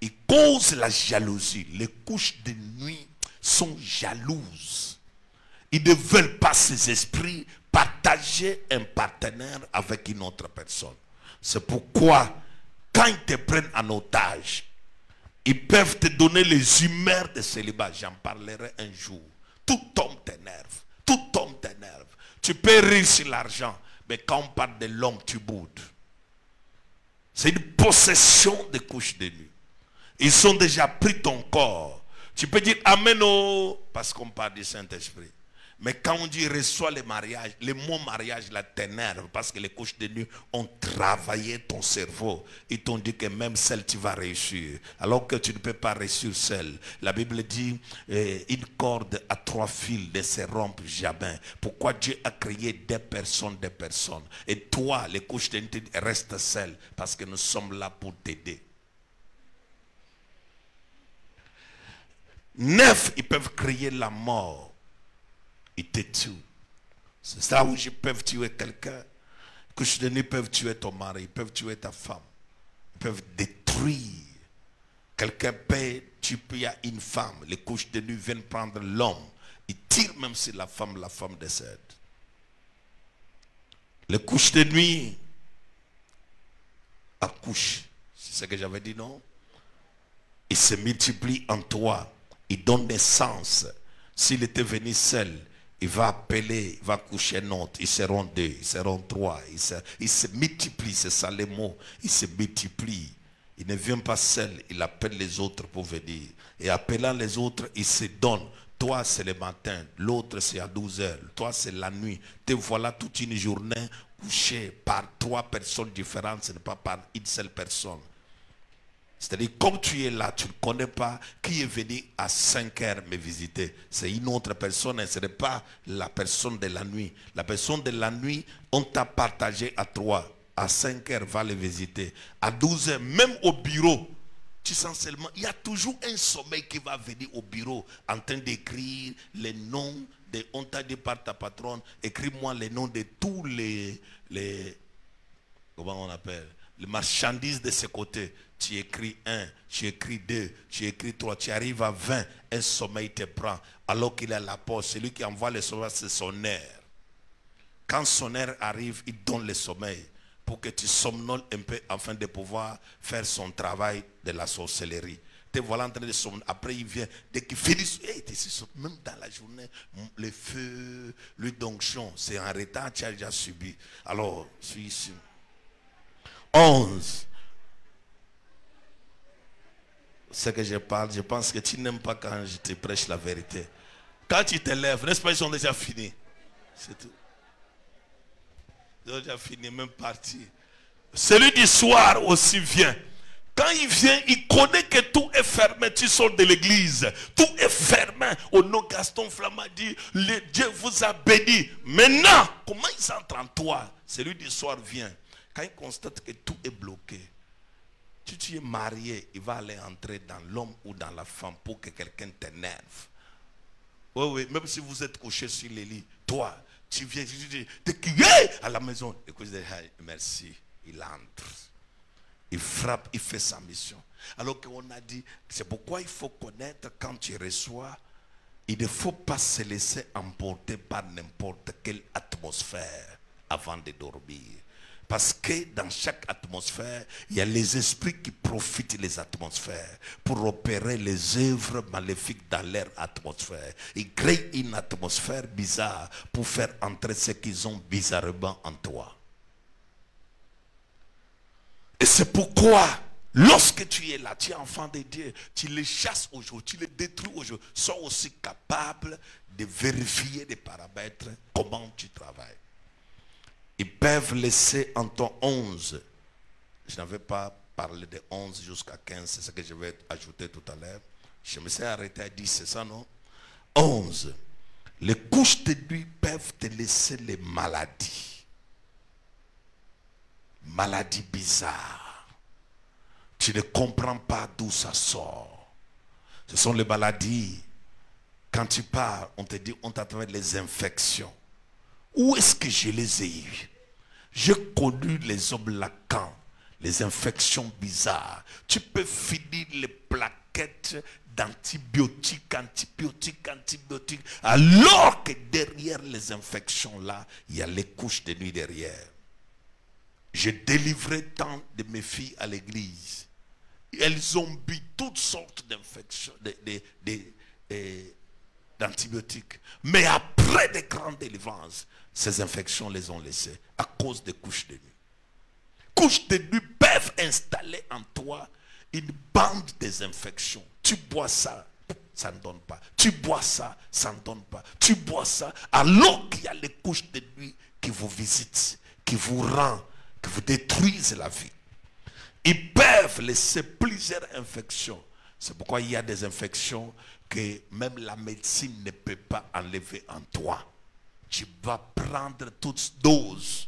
il cause la jalousie. Les couches de nuit sont jalouses. Ils ne veulent pas, ces esprits, partager un partenaire avec une autre personne. C'est pourquoi, quand ils te prennent en otage, ils peuvent te donner les humeurs de célibat. J'en parlerai un jour. Tout homme t'énerve. Tout homme t'énerve. Tu peux rire sur l'argent, mais quand on parle de l'homme, tu boudes. C'est une possession des couches de nuit. Ils ont déjà pris ton corps. Tu peux dire Amen, oh, parce qu'on parle du Saint-Esprit. Mais quand on dit reçois le mariage, le mot mariage la t'énerve parce que les couches de nuit ont travaillé ton cerveau. Ils t'ont dit que même seul tu vas réussir. Alors que tu ne peux pas réussir seul. La Bible dit une corde à 3 fils ne se rompt jamais. Pourquoi Dieu a créé des personnes, des personnes. Et toi, les couches de nuit restent seules parce que nous sommes là pour t'aider. 9, ils peuvent créer la mort. Ils te tuent. C'est là où ils peuvent tuer quelqu'un. Couches de nuit peuvent tuer ton mari, ils peuvent tuer ta femme. Ils peuvent détruire. Quelqu'un paie, il y a une femme. Les couches de nuit viennent prendre l'homme. Ils tirent même sur la femme décède. Les couches de nuit accouchent. C'est ce que j'avais dit, non? Il se multiplie en toi. Il donne naissance. S'il était venu seul, il va appeler, il va coucher un autre. Ils seront 2, ils seront 3. Il se multiplie, c'est ça les mots. Il se multiplie. Il ne vient pas seul, il appelle les autres pour venir. Et appelant les autres, il se donne. Toi, c'est le matin, l'autre, c'est à 12 heures. Toi, c'est la nuit. Te voilà toute une journée couchée par 3 personnes différentes, ce n'est pas par une seule personne. C'est-à-dire, comme tu es là, tu ne connais pas qui est venu à 5 heures me visiter. C'est une autre personne, et ce n'est pas la personne de la nuit. La personne de la nuit, on t'a partagé à 3. À 5 heures, va les visiter. À 12 heures, même au bureau, tu sens seulement, il y a toujours un sommeil qui va venir au bureau en train d'écrire les noms, on t'a dit par ta patronne, écris-moi les noms de tous les comment on appelle, les marchandises de ce côté. Tu écris 1, tu écris 2, tu écris 3, tu arrives à 20, un sommeil te prend. Alors qu'il est à la poste, celui qui envoie le sommeil, c'est son air. Quand son air arrive, il donne le sommeil pour que tu somnoles un peu afin de pouvoir faire son travail de la sorcellerie. Te voilà en train de somnoler. Après, il vient, dès qu'il finit, même dans la journée, le feu, l'huile d'onction, c'est en retard, tu as déjà subi. Alors, je suis ici. 11. Ce que je parle, je pense que tu n'aimes pas quand je te prêche la vérité. Quand tu te lèves, n'est-ce pas, ils sont déjà finis. C'est tout. Ils ont déjà fini, même parti. Celui du soir aussi vient. Quand il vient, il connaît que tout est fermé. Tu sors de l'église. Tout est fermé. Au nom de Gaston Flamand dit, Dieu vous a béni. Maintenant, comment ils entrent en toi? Celui du soir vient. Quand il constate que tout est bloqué, si tu es marié, il va aller entrer dans l'homme ou dans la femme pour que quelqu'un t'énerve. Oui, oui, même si vous êtes couché sur les lits, toi, tu viens, tu dis, à la maison. Écoute, merci, il entre. Il frappe, il fait sa mission. Alors qu'on a dit, c'est pourquoi il faut connaître quand tu reçois, il ne faut pas se laisser emporter par n'importe quelle atmosphère avant de dormir. Parce que dans chaque atmosphère, il y a les esprits qui profitent des atmosphères pour opérer les œuvres maléfiques dans leur atmosphère. Ils créent une atmosphère bizarre pour faire entrer ce qu'ils ont bizarrement en toi. Et c'est pourquoi, lorsque tu es là, tu es enfant de Dieu, tu les chasses aujourd'hui, tu les détruis aujourd'hui. Sois aussi capable de vérifier les paramètres, comment tu travailles. Ils peuvent laisser en toi 11. Je n'avais pas parlé de 11 jusqu'à 15, c'est ce que je vais ajouter tout à l'heure. Je me suis arrêté à 10, c'est ça, non? 11. Les couches de nuit peuvent te laisser les maladies. Maladies bizarres. Tu ne comprends pas d'où ça sort. Ce sont les maladies. Quand tu pars, on te dit, on t'attrape les infections. Où est-ce que je les ai eus? J'ai connu les hommes lacans, les infections bizarres. Tu peux finir les plaquettes d'antibiotiques, alors que derrière les infections là, il y a les couches de nuit derrière. J'ai délivré tant de mes filles à l'église. Elles ont bu toutes sortes d'infections, d'antibiotiques. Mais après de grandes délivrances, ces infections les ont laissées à cause des couches de nuit. Couches de nuit peuvent installer en toi une bande des infections. Tu bois ça, ça ne donne pas. Tu bois ça, ça ne donne pas. Tu bois ça, alors qu'il y a les couches de nuit qui vous visitent, qui vous rendent, qui vous détruisent la vie. Ils peuvent laisser plusieurs infections. C'est pourquoi il y a des infections que même la médecine ne peut pas enlever en toi. Tu vas prendre toutes doses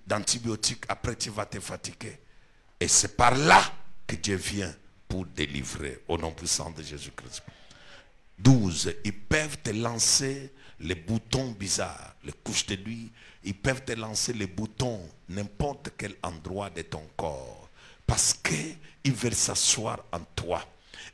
d'antibiotiques, après tu vas te fatiguer. Et c'est par là que Dieu vient pour délivrer, au nom puissant de Jésus-Christ. 12. Ils peuvent te lancer les boutons bizarres, les couches de nuit. Ils peuvent te lancer les boutons n'importe quel endroit de ton corps. Parce qu'ils veulent s'asseoir en toi.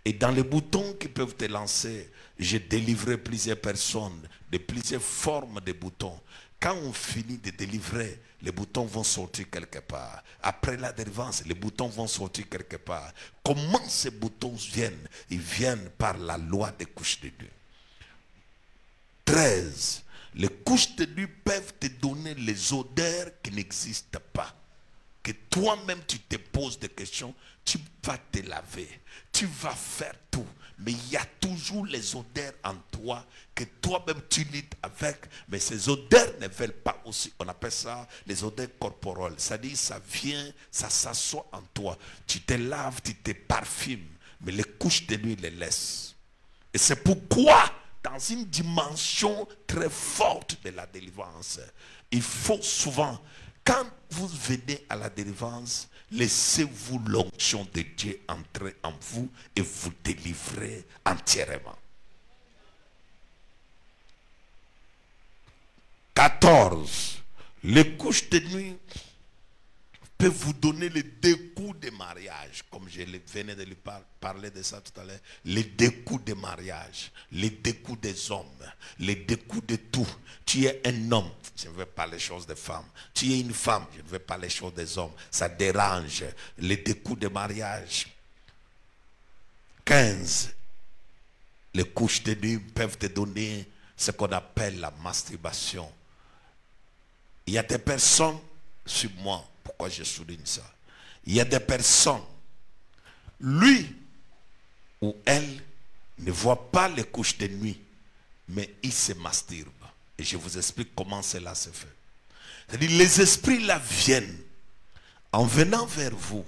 Et dans les boutons qu'ils peuvent te lancer, j'ai délivré plusieurs personnes de plusieurs formes de boutons. Quand on finit de délivrer, les boutons vont sortir quelque part. Après la délivrance, les boutons vont sortir quelque part. Comment ces boutons viennent? Ils viennent par la loi des couches de nuit. 13. Les couches de nuit peuvent te donner les odeurs qui n'existent pas. Que toi-même tu te poses des questions, tu vas te laver, tu vas faire tout. Mais il y a toujours les odeurs en toi que toi-même tu luttes avec. Mais ces odeurs ne veulent pas aussi. On appelle ça les odeurs corporelles. C'est-à-dire ça vient, ça s'assoit en toi. Tu te laves, tu te parfumes. Mais les couches de nuit les laissent. Et c'est pourquoi, dans une dimension très forte de la délivrance, il faut souvent, quand vous venez à la délivrance, laissez-vous l'onction de Dieu entrer en vous et vous délivrer entièrement. 14. Les couches de nuit peuvent vous donner les découps de mariage, comme je venais de lui parler de ça tout à l'heure. Les découps de mariage, les découps des hommes, les découps de tout. Tu es un homme, je ne veux pas les choses des femmes. Tu es une femme, je ne veux pas les choses des hommes. Ça dérange. Les découps de mariage. 15. Les couches de nuit peuvent te donner ce qu'on appelle la masturbation. Il y a des personnes, sur moi, pourquoi je souligne ça? Il y a des personnes, lui ou elle ne voit pas les couches de nuit, mais il se masturbe. Et je vous explique comment cela se fait. C'est-à-dire, les esprits là viennent. En venant vers vous,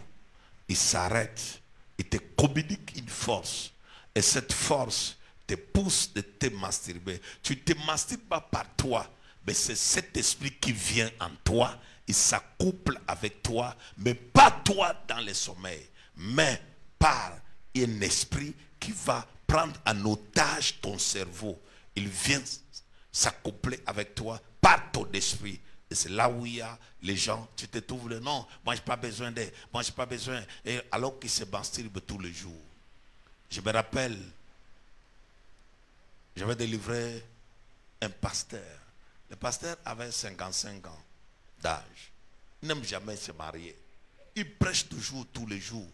ils s'arrêtent. Ils te communiquent une force. Et cette force te pousse de te masturber. Tu ne te masturbes pas par toi, mais c'est cet esprit qui vient en toi. Il s'accouple avec toi, mais pas toi dans le sommeil, mais par un esprit qui va prendre en otage ton cerveau. Il vient s'accoupler avec toi par ton esprit. Et c'est là où il y a les gens, tu te trouves le non, moi je n'ai pas besoin d'aide, moi je n'ai pas besoin, et alors qu'ils se masturbent tous les jours. Je me rappelle, j'avais délivré un pasteur. Le pasteur avait 55 ans d'âge. Il n'aime jamais se marier. Il prêche toujours, tous les jours.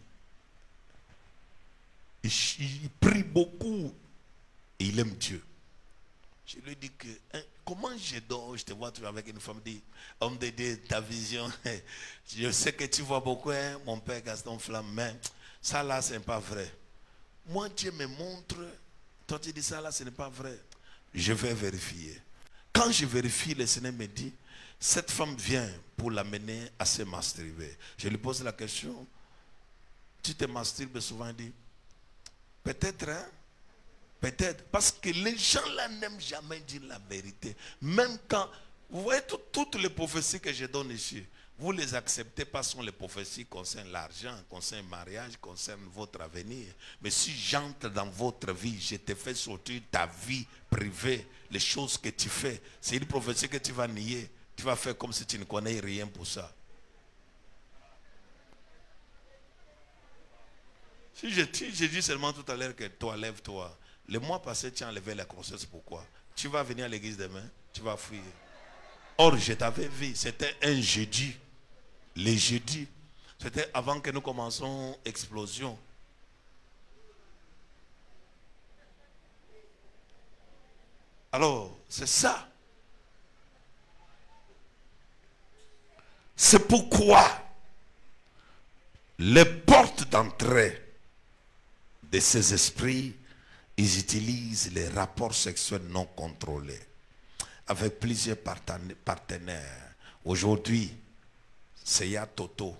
Il prie beaucoup. Et il aime Dieu. Je lui dis que, hein, comment je dors, je te vois toujours avec une femme, dit, homme de Dieu, ta vision, je sais que tu vois beaucoup, hein, mon père Gaston Flamme, mais ça là, ce n'est pas vrai. Moi, Dieu me montre, toi tu dis ça là, ce n'est pas vrai. Je vais vérifier. Quand je vérifie, le Seigneur me dit, cette femme vient pour l'amener à se masturber. Je lui pose la question, tu te masturbes souvent? Il dit, peut-être, hein? Peut-être, parce que les gens là n'aiment jamais dire la vérité. Même quand, vous voyez toutes les prophéties que je donne ici, vous les acceptez parce que les prophéties concernent l'argent, concernent le mariage, concernent votre avenir. Mais si j'entre dans votre vie, je te fais sortir ta vie privée, les choses que tu fais, c'est une prophétie que tu vas nier. Tu vas faire comme si tu ne connais rien pour ça. Si je dis seulement tout à l'heure que toi, lève-toi. Le mois passé, tu as enlevé la grossesse. Pourquoi? Tu vas venir à l'église demain, tu vas fuir. Or, je t'avais vu, c'était un jeudi. Les jeudis, c'était avant que nous commençons Explosion. Alors, c'est ça. C'est pourquoi les portes d'entrée de ces esprits, ils utilisent les rapports sexuels non contrôlés avec plusieurs partenaires. Aujourd'hui, c'est Yatoto.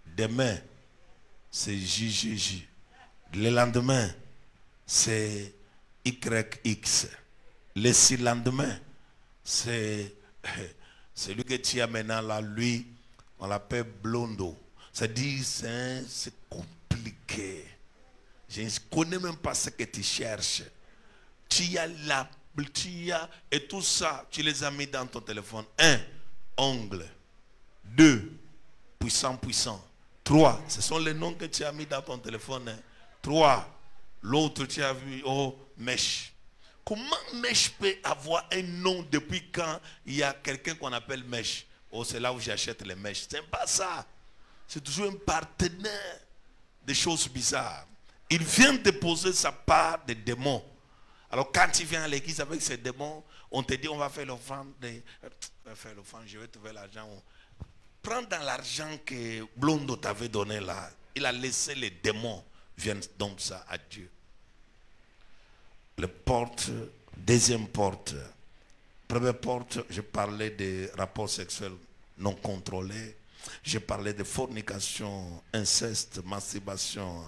Demain, c'est JJJ. Le lendemain, c'est YX. Le si lendemain, c'est celui que tu as maintenant là, lui, on l'appelle Blondo. C'est-à-dire, c'est compliqué. Je ne connais même pas ce que tu cherches. tu as et tout ça, tu les as mis dans ton téléphone. 1, ongle. 2, puissant. 3, ce sont les noms que tu as mis dans ton téléphone. 3, l'autre tu as vu, oh, mèche. Comment mèche peut avoir un nom depuis quand il y a quelqu'un qu'on appelle mèche? Oh, c'est là où j'achète les mèches. C'est pas ça. C'est toujours un partenaire des choses bizarres. Il vient déposer sa part de démons. Alors quand tu viens à l'église avec ces démons, on te dit on va faire l'offrande. Je vais trouver l'argent. Prends dans l'argent que Blondo t'avait donné là. Il a laissé les démons viennent donc ça à Dieu. Le porte, deuxième porte. Première porte, je parlais des rapports sexuels non contrôlés. Je parlais de fornication, inceste, masturbation,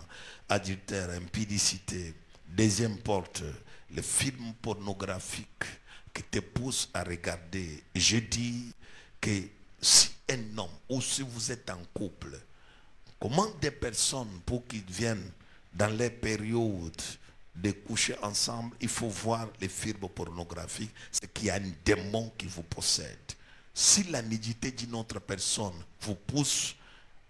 adultère, impudicité. Deuxième porte, le film pornographique qui te pousse à regarder. Je dis que si un homme ou si vous êtes en couple, comment des personnes pour qu'ils viennent dans les périodes de coucher ensemble, il faut voir les films pornographiques, c'est qu'il y a un démon qui vous possède. Si la nudité d'une autre personne vous pousse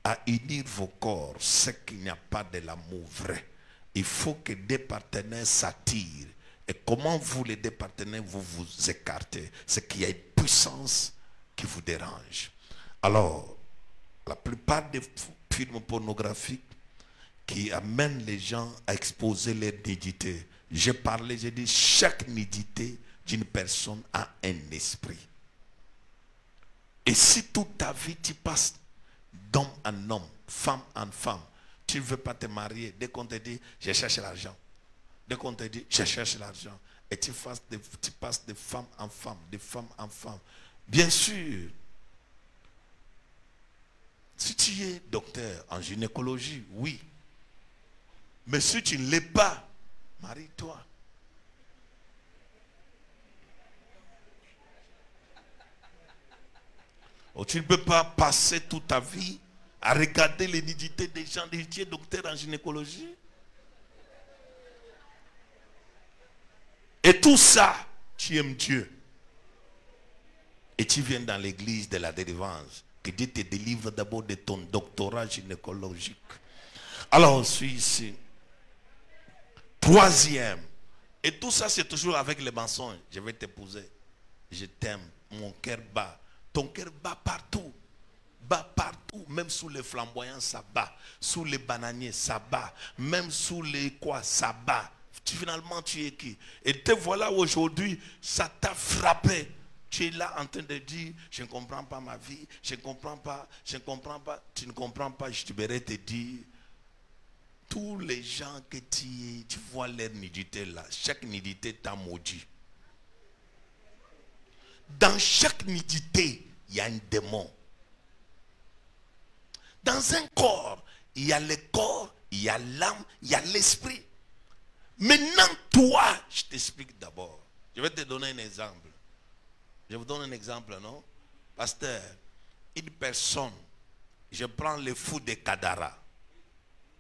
à unir vos corps, c'est qu'il n'y a pas de l'amour vrai. Il faut que des partenaires s'attirent. Et comment vous, les deux partenaires, vous vous écartez? C'est qu'il y a une puissance qui vous dérange. Alors, la plupart des films pornographiques qui amènent les gens à exposer leur nudité. J'ai dit, chaque nudité d'une personne a un esprit. Et si toute ta vie, tu passes d'homme en homme, femme en femme, tu ne veux pas te marier, dès qu'on te dit, je cherche l'argent. Dès qu'on te dit, je cherche l'argent. Et tu passes de femme en femme, de femme en femme. Bien sûr, si tu es docteur en gynécologie, oui. Mais si tu ne l'es pas, marie-toi. Oh, tu ne peux pas passer toute ta vie à regarder les nudités des gens. Tu es docteur en gynécologie. Et tout ça, tu aimes Dieu. Et tu viens dans l'église de la délivrance. Que Dieu te délivre d'abord de ton doctorat gynécologique. Alors, on suit ici. Troisième. Et tout ça, c'est toujours avec les mensonges. Je vais t'épouser. Je t'aime. Mon cœur bat. Ton cœur bat partout. Bat partout. Même sous les flamboyants, ça bat. Sous les bananiers, ça bat. Même sous les quoi, ça bat. Finalement, tu es qui? Et te voilà aujourd'hui, ça t'a frappé. Tu es là en train de dire, je ne comprends pas ma vie. Je ne comprends pas. Je ne comprends pas. Tu ne comprends pas. Je te verrai te dire. Tous les gens que tu vois leur nudité là, chaque nudité t'a maudit. Dans chaque nudité, il y a un démon. Dans un corps, il y a le corps, il y a l'âme, il y a l'esprit. Maintenant, toi, je t'explique d'abord. Je vais te donner un exemple. Je vous donne un exemple, non? Pasteur, une personne, je prends le fou de Kadara.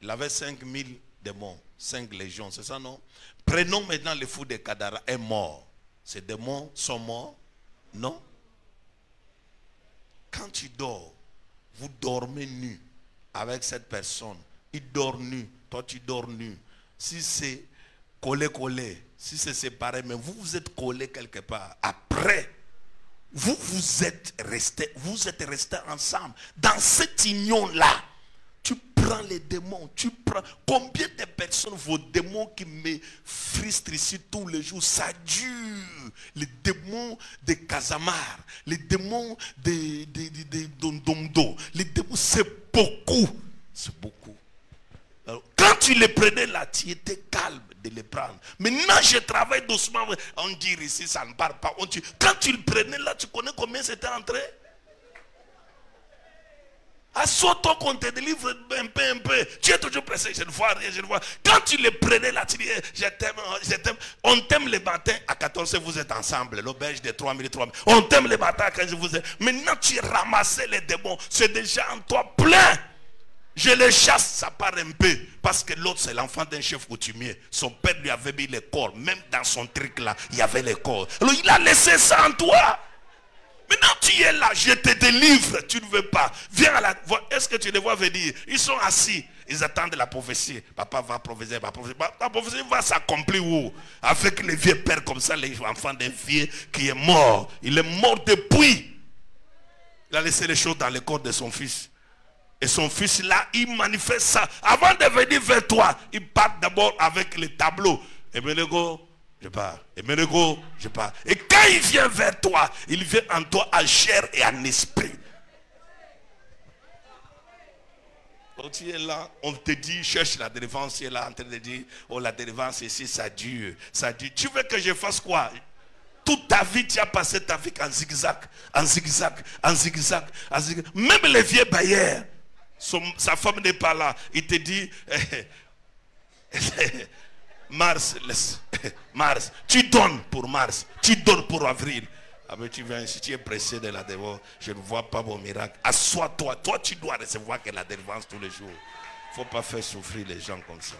Il avait 5000 démons, 5 légions, c'est ça, non? Prenons maintenant le fou de Kadara, est mort. Ces démons sont morts? Non? Quand tu dors, vous dormez nu avec cette personne. Il dort nu, toi tu dors nu. Si c'est collé, si c'est séparé, mais vous vous êtes collé quelque part. Après, vous êtes restés ensemble. Dans cette union-là, tu prends les démons, tu prends combien de personnes, vos démons qui me frustrent ici tous les jours, ça dure. Les démons de Casamar, les démons de Dondomdo, les démons, c'est beaucoup. C'est beaucoup. Alors, quand tu les prenais là, tu étais calme de les prendre. Maintenant, je travaille doucement. On dit ici, ça ne part pas. Quand tu le prenais là, tu connais combien c'était entré? Assois-toi qu'on te délivre un peu. Tu es toujours pressé, je ne vois rien, je ne vois. Quand tu les prenais là, tu dis, je t'aime. On t'aime les matins à 14h, vous êtes ensemble. L'auberge de 3000. On t'aime les matins à 15h, vous êtes. Maintenant, tu ramassais les démons. C'est déjà en toi plein. Je le chasse, ça part un peu. Parce que l'autre, c'est l'enfant d'un chef coutumier. Son père lui avait mis les corps. Même dans son truc là, il y avait les corps. Alors il a laissé ça en toi. Maintenant tu es là, je te délivre. Tu ne veux pas. Viens à la... Est-ce que tu les vois venir? Ils sont assis. Ils attendent la prophétie. Papa va prophétiser. La prophétie va s'accomplir où? Avec les vieux pères comme ça, les enfants d'un vieux qui est mort. Il est mort depuis. Il a laissé les choses dans le corps de son fils. Et son fils là, il manifeste ça. Avant de venir vers toi, il part d'abord avec les tableaux. Et Menego, je pars. Et Menego, je pars. Et quand il vient vers toi, il vient en toi en chair et en esprit. Quand tu es là, on te dit, cherche la délivrance. Tu es là en train de dire, oh la délivrance ici, ça dure. Ça dure. Tu veux que je fasse quoi? Toute ta vie, tu as passé ta vie en zigzag, en zigzag, en zigzag, en zigzag. Même les vieux bailleurs. Sa femme n'est pas là. Il te dit, Mars, Mars, tu donnes pour Mars, tu donnes pour avril. Ah ben tu viens ici, tu es pressé de la délivrance. Je ne vois pas mon miracle. Assois-toi. Toi, tu dois recevoir que la délivrance tous les jours. Il ne faut pas faire souffrir les gens comme ça.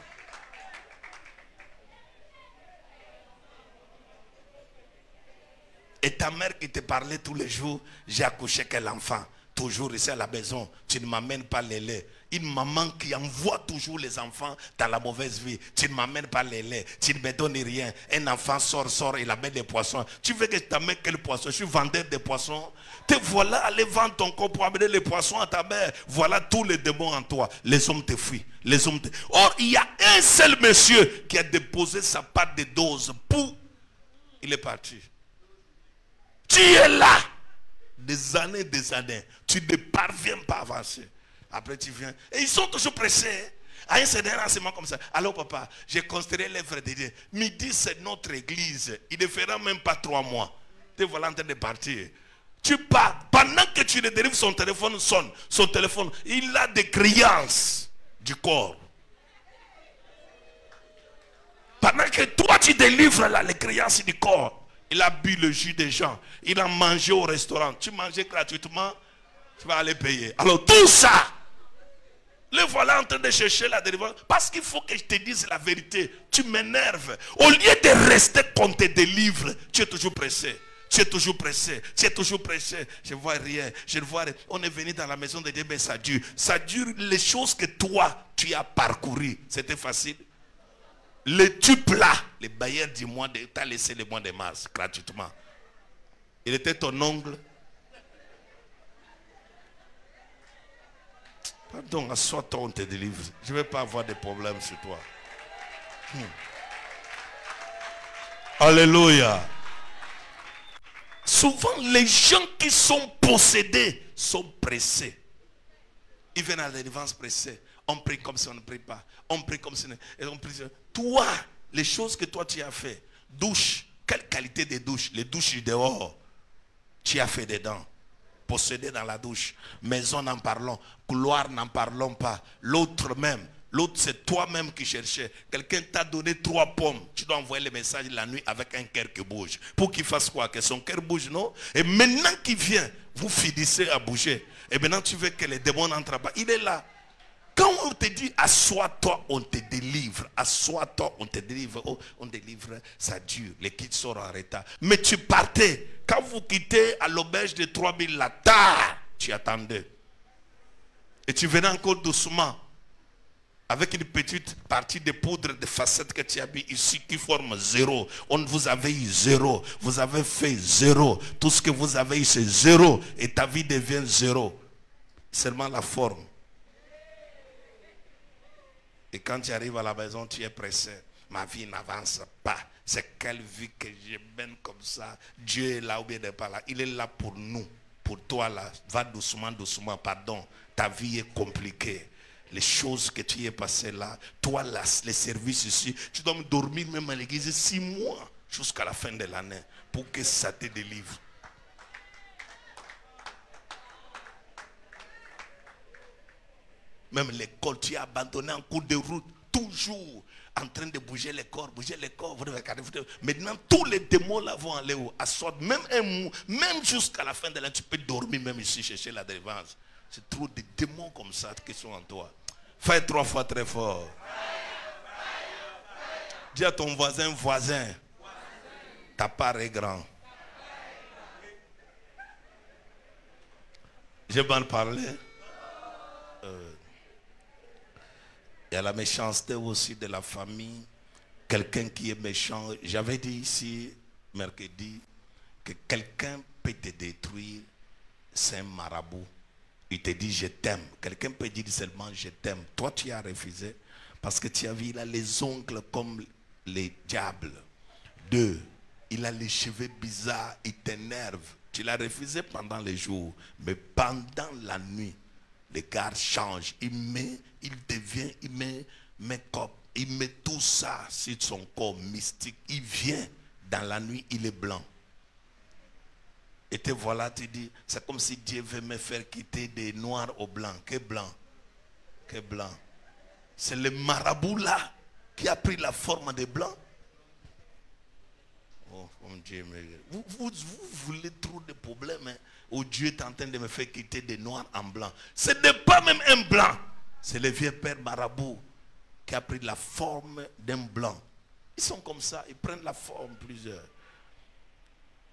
Et ta mère qui te parlait tous les jours, j'ai accouché quel enfant? Toujours ici à la maison, tu ne m'amènes pas les laits. Une maman qui envoie toujours les enfants dans la mauvaise vie. Tu ne m'amènes pas les laits, tu ne me donnes rien. Un enfant sort, il amène des poissons. Tu veux que je t'amène quel poisson? Je suis vendeur de poissons. Te voilà, allez vendre ton corps pour amener les poissons à ta mère. Voilà tous les démons en toi. Les hommes te fuient. Les hommes te... Or, il y a un seul monsieur qui a déposé sa part de dose pour... Il est parti. Tu es là. Des années, tu ne parviens pas à avancer. Après tu viens. Et ils sont toujours pressés. À un certain enseignement comme ça. Alors papa, j'ai considéré l'œuvre de Dieu. Midi c'est notre église. Il ne fera même pas 3 mois. Te voilà en train de partir. Tu pars. Pendant que tu le dérives, son téléphone sonne. Son téléphone, il a des créances du corps. Pendant que toi tu délivres là, les créances du corps. Il a bu le jus des gens. Il a mangé au restaurant. Tu mangeais gratuitement, tu vas aller payer. Alors tout ça, le voilà en train de chercher la délivrance. Parce qu'il faut que je te dise la vérité. Tu m'énerves. Au lieu de rester qu'on te délivre, tu es toujours pressé. Tu es toujours pressé. Tu es toujours pressé. Je ne vois rien. Je ne vois rien. On est venu dans la maison de Dieu, mais ça dure. Ça dure les choses que toi, tu as parcourues. C'était facile. Les tubes là, les bailleurs du mois de... Tu as laissé le mois de mars gratuitement. Il était ton ongle. Pardon, assois-toi, on te délivre. Je ne vais pas avoir de problème sur toi. Alléluia. Souvent, les gens qui sont possédés sont pressés. Ils viennent à la délivrance pressés. On prie comme si on ne prie pas. On prie comme si on prie. Toi, les choses que toi tu as fait, douche, quelle qualité de douche? Les douches dehors, tu as fait dedans. Possédé dans la douche. Maison, n'en parlons. Couloir, n'en parlons pas. L'autre même. L'autre, c'est toi-même qui cherchais. Quelqu'un t'a donné 3 pommes. Tu dois envoyer le message la nuit avec un cœur qui bouge. Pour qu'il fasse quoi? Que son cœur bouge, non? Et maintenant qu'il vient, vous finissez à bouger. Et maintenant tu veux que les démons n'entrent pas. Il est là. Quand on te dit assois-toi, on te délivre. Assois-toi, on te délivre. Oh, on délivre, ça dure. Les kits sont en retard. Mais tu partais. Quand vous quittez à l'auberge de 3000 la tard, tu attendais. Et tu venais encore doucement. Avec une petite partie de poudre de facettes que tu as mis ici qui forme 0. On vous avait eu 0. Vous avez fait 0. Tout ce que vous avez eu c'est 0. Et ta vie devient 0. Seulement la forme. Et quand tu arrives à la maison, tu es pressé. Ma vie n'avance pas. C'est quelle vie que je mène comme ça. Dieu est là ou bien n'est pas là. Il est là pour nous. Pour toi là. Va doucement, doucement. Pardon. Ta vie est compliquée. Les choses que tu es passé là. Toi là, les services ici. Tu dois me dormir même à l'église 6 mois. Jusqu'à la fin de l'année. Pour que ça te délivre. Même l'école, tu as abandonné en cours de route, toujours en train de bouger les corps, Maintenant, tous les démons là vont aller où? Assoit, même jusqu'à la fin de l'année, tu peux dormir même ici, chercher la délivrance. C'est trop de démons comme ça qui sont en toi. Fais 3 fois très fort. Dis à ton voisin, voisin, ta part est grande. J'ai mal parlé. Il y a la méchanceté aussi de la famille. Quelqu'un qui est méchant. J'avais dit ici, mercredi, que quelqu'un peut te détruire. C'est un marabout. Il te dit je t'aime. Quelqu'un peut dire seulement je t'aime. Toi tu as refusé. Parce que tu as vu, il a les ongles comme les diables. 2. Il a les cheveux bizarres. Il t'énerve. Tu l'as refusé pendant les jours. Mais pendant la nuit, le gars change. Il devient, il met tout ça sur son corps mystique. Il vient dans la nuit, il est blanc. Et te voilà, tu dis, c'est comme si Dieu veut me faire quitter des noirs au blanc. Que blanc? Que blanc? C'est le marabout là qui a pris la forme de blanc. Oh mon Dieu, vous voulez trop de problèmes. Hein? Oh, Dieu est en train de me faire quitter des noirs en blanc. Ce n'est pas même un blanc. C'est le vieux père marabout qui a pris la forme d'un blanc. Ils sont comme ça, ils prennent la forme plusieurs.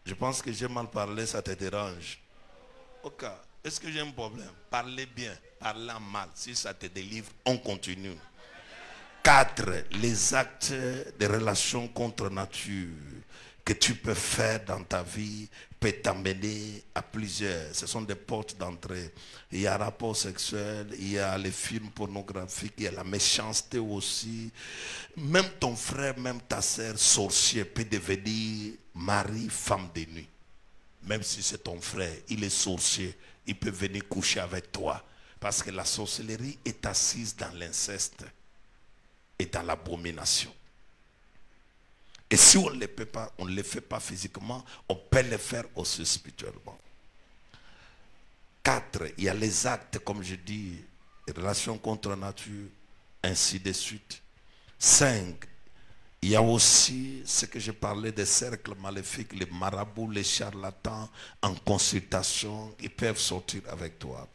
Je pense que j'ai mal parlé, ça te dérange. Ok, est-ce que j'ai un problème? Parlez bien, parlez mal. Si ça te délivre, on continue. 4. Les actes de relations contre nature que tu peux faire dans ta vie peut t'amener à plusieurs. Ce sont des portes d'entrée. Il y a rapport sexuel, il y a les films pornographiques, il y a la méchanceté aussi. Même ton frère, même ta sœur sorcier peut devenir mari, femme de nuit. Même si c'est ton frère, il est sorcier, il peut venir coucher avec toi. Parce que la sorcellerie est assise dans l'inceste et dans l'abomination. Et si on ne le fait pas, on ne le fait pas physiquement, on peut le faire aussi spirituellement. 4. Il y a les actes, comme je dis, les relations contre nature, ainsi de suite. 5. Il y a aussi ce que je parlais des cercles maléfiques, les marabouts, les charlatans en consultation, ils peuvent sortir avec toi.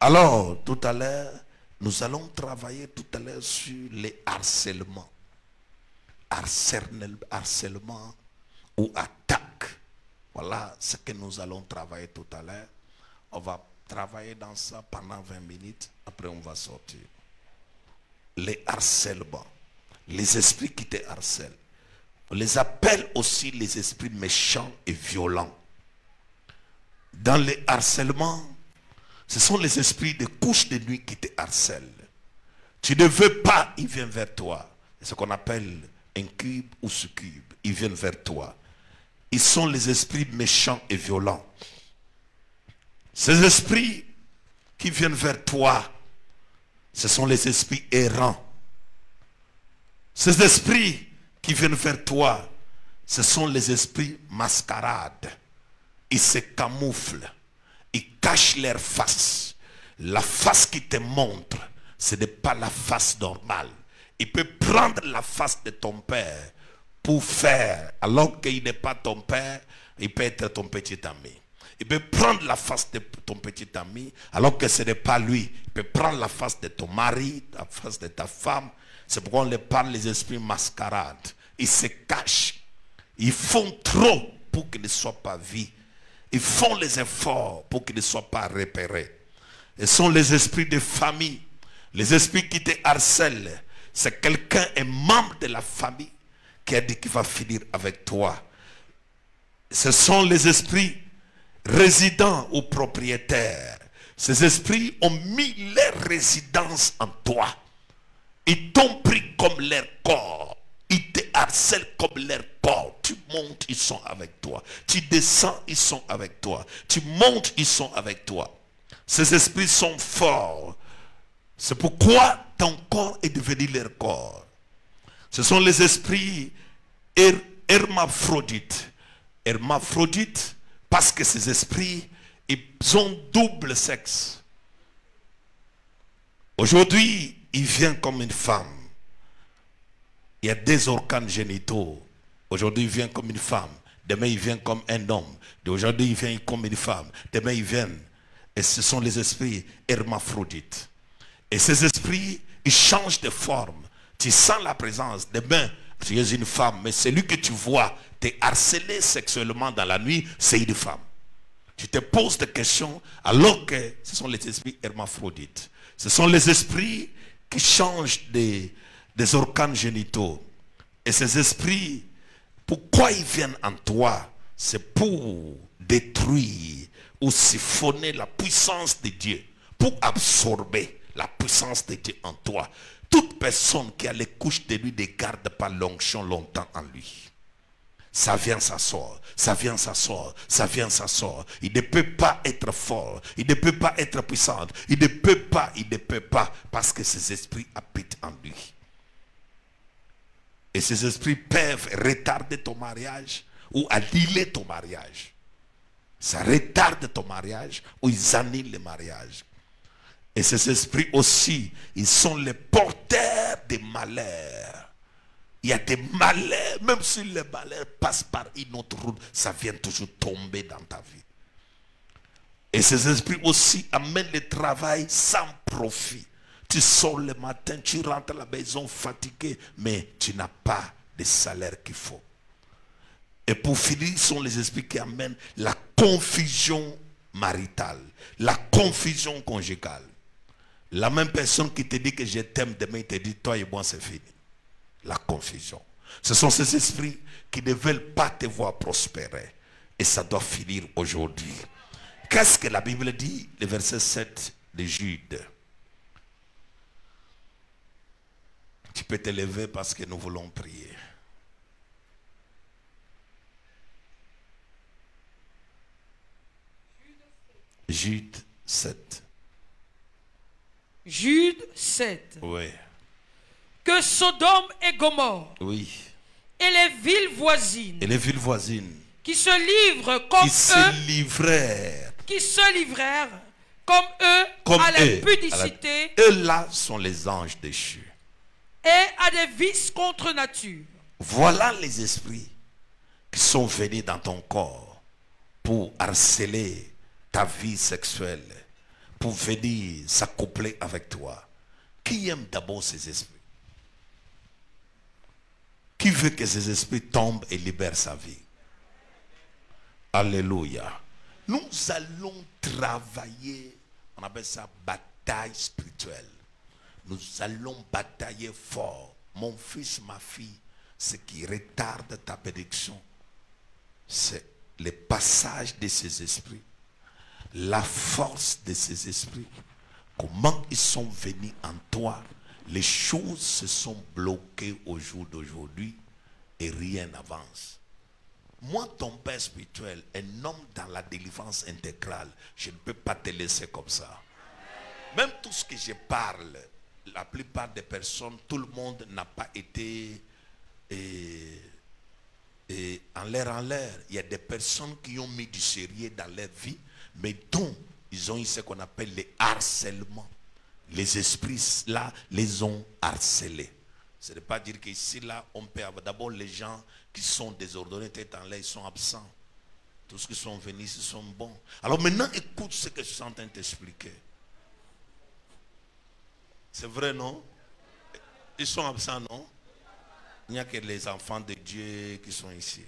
Alors, tout à l'heure, nous allons travailler tout à l'heure sur les harcèlements. Harcèlement ou attaque. Voilà ce que nous allons travailler tout à l'heure. On va travailler dans ça pendant 20 minutes. Après, on va sortir. Les harcèlements. Les esprits qui te harcèlent. On les appelle aussi les esprits méchants et violents. Dans les harcèlements, ce sont les esprits de couches de nuit qui te harcèlent. Tu ne veux pas, ils viennent vers toi. C'est ce qu'on appelle un cube ou succube. Ils viennent vers toi. Ils sont les esprits méchants et violents. Ces esprits qui viennent vers toi, ce sont les esprits errants. Ces esprits qui viennent vers toi, ce sont les esprits mascarades. Ils se camouflent. Ils cachent leur face. La face qui te montre, ce n'est pas la face normale. Il peut prendre la face de ton père pour faire, alors qu'il n'est pas ton père, il peut être ton petit ami. Il peut prendre la face de ton petit ami, alors que ce n'est pas lui. Il peut prendre la face de ton mari, la face de ta femme. C'est pourquoi on les parle les esprits mascarades. Ils se cachent. Ils font trop pour qu'ils ne soient pas vus. Ils font les efforts pour qu'ils ne soient pas repérés. Ce sont les esprits de famille. Les esprits qui te harcèlent. C'est quelqu'un, un membre de la famille qui a dit qu'il va finir avec toi. Ce sont les esprits résidents ou propriétaires. Ces esprits ont mis leur résidence en toi. Ils t'ont pris comme leur corps. Ils te harcèlent comme leur corps. Tu montes, ils sont avec toi. Tu descends, ils sont avec toi. Tu montes, ils sont avec toi. Ces esprits sont forts. C'est pourquoi ton corps est devenu leur corps. Ce sont les esprits hermaphrodites. Hermaphrodites parce que ces esprits, ils ont double sexe. Aujourd'hui, il vient comme une femme. Il y a des organes génitaux. Aujourd'hui, il vient comme une femme. Demain, il vient comme un homme. Aujourd'hui, il vient comme une femme. Demain, ils viennent. Et ce sont les esprits hermaphrodites. Et ces esprits, il change de forme. Tu sens la présence. Demain, tu es une femme, mais celui que tu vois te harceler sexuellement dans la nuit, c'est une femme. Tu te poses des questions alors que ce sont les esprits hermaphrodites. Ce sont les esprits qui changent des organes génitaux. Et ces esprits, pourquoi ils viennent en toi? C'est pour détruire ou siphonner la puissance de Dieu, pour absorber la puissance de Dieu en toi. Toute personne qui a les couches de lui ne garde pas l'onction longtemps en lui. Ça vient, ça sort, ça vient, ça sort, ça vient, ça sort. Il ne peut pas être fort, il ne peut pas être puissant, il ne peut pas, parce que ces esprits habitent en lui. Et ces esprits peuvent retarder ton mariage ou annuler ton mariage. Ça retarde ton mariage ou ils annulent le mariage. Et ces esprits aussi, ils sont les porteurs des malheurs. Il y a des malheurs, même si les malheurs passent par une autre route, ça vient toujours tomber dans ta vie. Et ces esprits aussi amènent le travail sans profit. Tu sors le matin, tu rentres à la maison fatigué, mais tu n'as pas de salaire qu'il faut. Et pour finir, ce sont les esprits qui amènent la confusion maritale, la confusion conjugale. La même personne qui te dit que je t'aime, demain il te dit toi et moi c'est fini. La confusion. Ce sont ces esprits qui ne veulent pas te voir prospérer. Et ça doit finir aujourd'hui. Qu'est-ce que la Bible dit? Le verset 7 de Jude. Tu peux te lever parce que nous voulons prier. Jude 7. Jude 7. Oui. Que Sodome et Gomorrhe, Oui. et les villes voisines, Et les villes voisines qui se livrent comme qui eux, se livrèrent qui se livrèrent comme eux comme à eux. l'impudicité Eux-là sont les anges déchus. et à des vices contre nature. Voilà les esprits qui sont venus dans ton corps pour harceler ta vie sexuelle, pour venir s'accoupler avec toi. Qui aime d'abord ces esprits? Qui veut que ces esprits tombent et libèrent sa vie? Alléluia. Nous allons travailler, on appelle ça bataille spirituelle. Nous allons batailler fort. Mon fils, ma fille, ce qui retarde ta bénédiction, c'est le passage de ces esprits, la force de ces esprits, comment ils sont venus en toi. Les choses se sont bloquées au jour d'aujourd'hui et rien n'avance. Moi, ton père spirituel, un homme dans la délivrance intégrale, je ne peux pas te laisser comme ça. Même tout ce que je parle, la plupart des personnes, tout le monde n'a pas été en l'air. Il y a des personnes qui ont mis du sérieux dans leur vie, mais dont ils ont eu ce qu'on appelle les harcèlements. Les esprits là les ont harcelés. Ce n'est pas dire qu'ici là on peut avoir d'abord les gens qui sont désordonnés, tête en l'air, ils sont absents. Tous ceux qui sont venus, ils sont bons. Alors maintenant écoute ce que je suis en train de t'expliquer. C'est vrai, non? Ils sont absents, non? Il n'y a que les enfants de Dieu qui sont ici.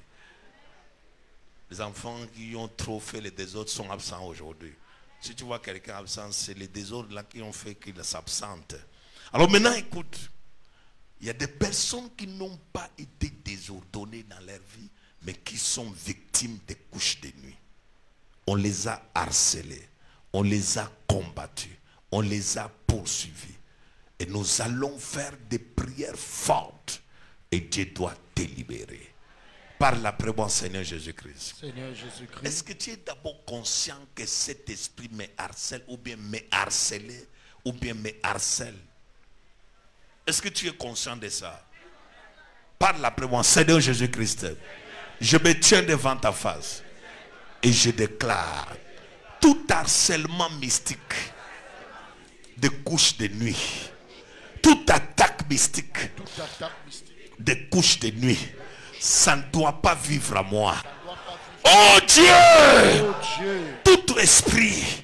Les enfants qui ont trop fait les désordres sont absents aujourd'hui. Si tu vois quelqu'un absent, c'est les désordres là qui ont fait qu'il s'absente. Alors maintenant, écoute. Il y a des personnes qui n'ont pas été désordonnées dans leur vie, mais qui sont victimes des couches de nuit. On les a harcelés, on les a combattus, on les a poursuivis. Et nous allons faire des prières fortes. Et Dieu doit te libérer. Parle après moi, Seigneur Jésus-Christ. Seigneur Jésus-Christ. Est-ce que tu es d'abord conscient que cet esprit me harcèle, ou bien me harcelé, ou bien me harcèle? Est-ce que tu es conscient de ça? Parle après moi, Seigneur Jésus-Christ. Je me tiens devant ta face et je déclare tout harcèlement mystique de couches de nuit, toute attaque mystique de couches de nuit, ça ne doit pas vivre à moi. Oh Dieu, tout esprit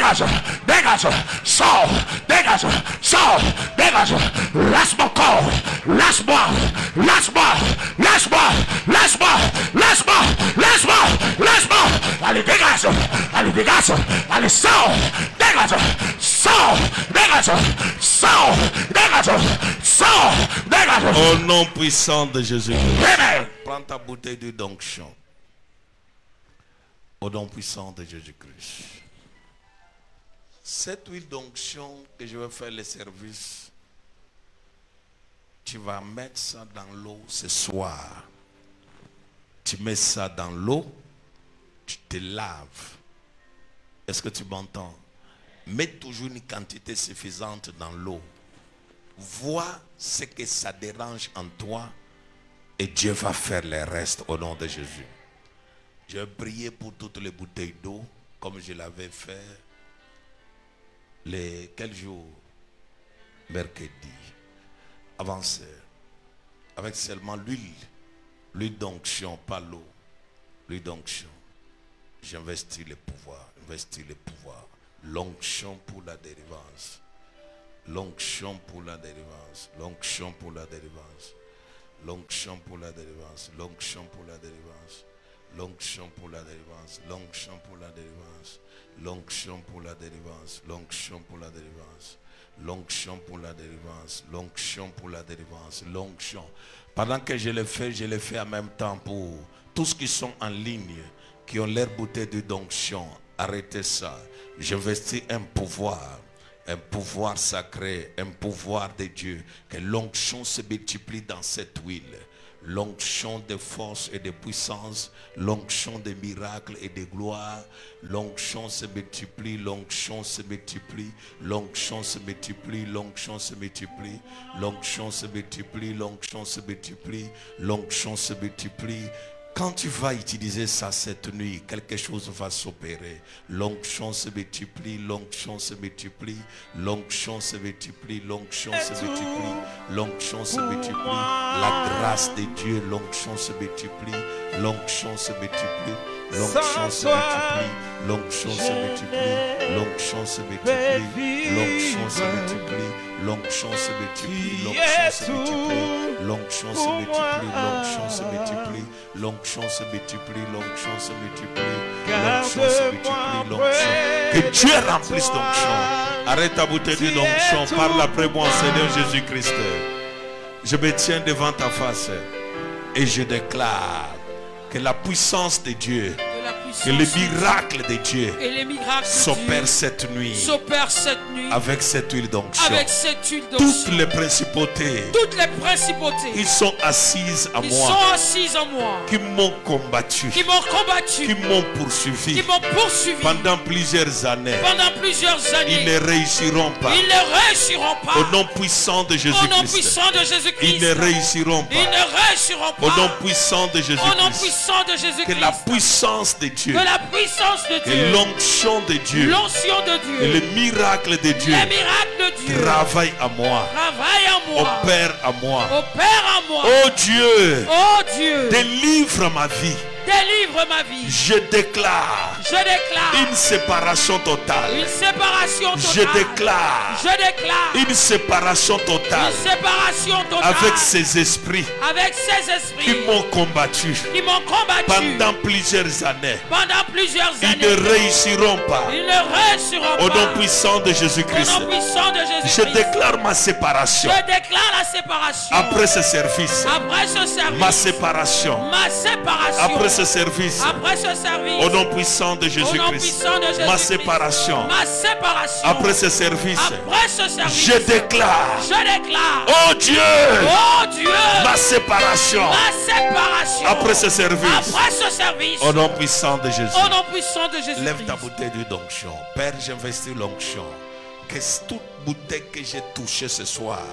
dégage, dégage, sors, dégage, sors, dégage, lâche mon corps, lâche-moi, lâche-moi, lâche-moi, lâche-moi, lâche-moi, lâche-moi, lâche-moi, allez dégage, allez dégage, allez sors, dégage, sors, dégage, sors, dégage, sors, dégage. Au nom puissant de Jésus-Christ. Amen. Prends ta bouteille de d'onction. Au nom puissant de Jésus-Christ. Cette huile d'onction que je vais faire le service, tu vas mettre ça dans l'eau ce soir. Tu mets ça dans l'eau, tu te laves. Est-ce que tu m'entends? Mets toujours une quantité suffisante dans l'eau. Vois ce que ça dérange en toi et Dieu va faire le reste au nom de Jésus. Je vais prier pour toutes les bouteilles d'eau comme je l'avais fait quel jour? Mercredi. Avancez. Avec seulement l'huile d'onction, pas l'eau. L'huile d'onction. J'investis le pouvoir. Investis le pouvoir. L'onction pour la délivrance. L'onction pour la délivrance. L'onction pour la délivrance. L'onction pour la délivrance. L'onction pour la délivrance. L'onction pour la délivrance. L'onction pour la délivrance. L'onction pour la délivrance. L'onction pour la délivrance. L'onction pour la délivrance. L'onction pour la délivrance. L'onction. Pendant que je le fais en même temps pour tous ceux qui sont en ligne, qui ont leur bouteille d'onction. Arrêtez ça. J'investis un pouvoir sacré, un pouvoir de Dieu. Que l'onction se multiplie dans cette huile. L'onction de force et de puissance, l'onction de miracles et de gloire, l'onction se multiplie, l'onction se multiplie, l'onction se multiplie, l'onction se multiplie, l'onction se multiplie, l'onction se multiplie, l'onction se multiplie. Quand tu vas utiliser ça cette nuit, quelque chose va s'opérer. L'onction se multiplie, l'onction se multiplie, l'onction se multiplie, l'onction se multiplie, l'onction se multiplie. La grâce de Dieu, l'onction se multiplie, l'onction se multiplie, l'onction se multiplie, l'onction se multiplie, l'onction se multiplie, l'onction se multiplie, l'onction se multiplie, l'onction se multiplie, l'onction se multiplie, l'onction se multiplie, l'onction se multiplie, l'onction se multiplie, l'onction. Que Dieu remplisse l'onction. Arrête ta bouteille d'onction, parle après moi, Seigneur Jésus-Christ. Je me tiens devant ta face et je déclare que la puissance de Dieu, que les miracles de Dieu s'opèrent cette nuit avec cette huile d'onction. Toutes les principautés qui sont assises à moi, qui m'ont combattu, qui m'ont poursuivi pendant plusieurs années, ils ne réussiront pas. Au nom puissant de Jésus-Christ, ils ne réussiront pas. Au nom puissant de Jésus-Christ, que la puissance de Dieu, et l'onction de Dieu, et le miracle de Dieu travaille à moi, opère à moi. Oh Dieu, délivre ma vie. Délivre ma vie. Je déclare une séparation totale. Je déclare une séparation totale avec ces esprits qui m'ont combattu pendant plusieurs années. Ils ne réussiront pas. Au nom puissant de Jésus-Christ, je déclare ma séparation. Après ce service, ma séparation. Après ce service, au nom puissant de Jésus-Christ, ma séparation. Après ce service, je déclare, oh Dieu, ma séparation. Après ce service, au nom puissant de Jésus. Lève ta bouteille d'onction. Père, j'investis l'onction. Que toute bouteille que j'ai touchée ce soir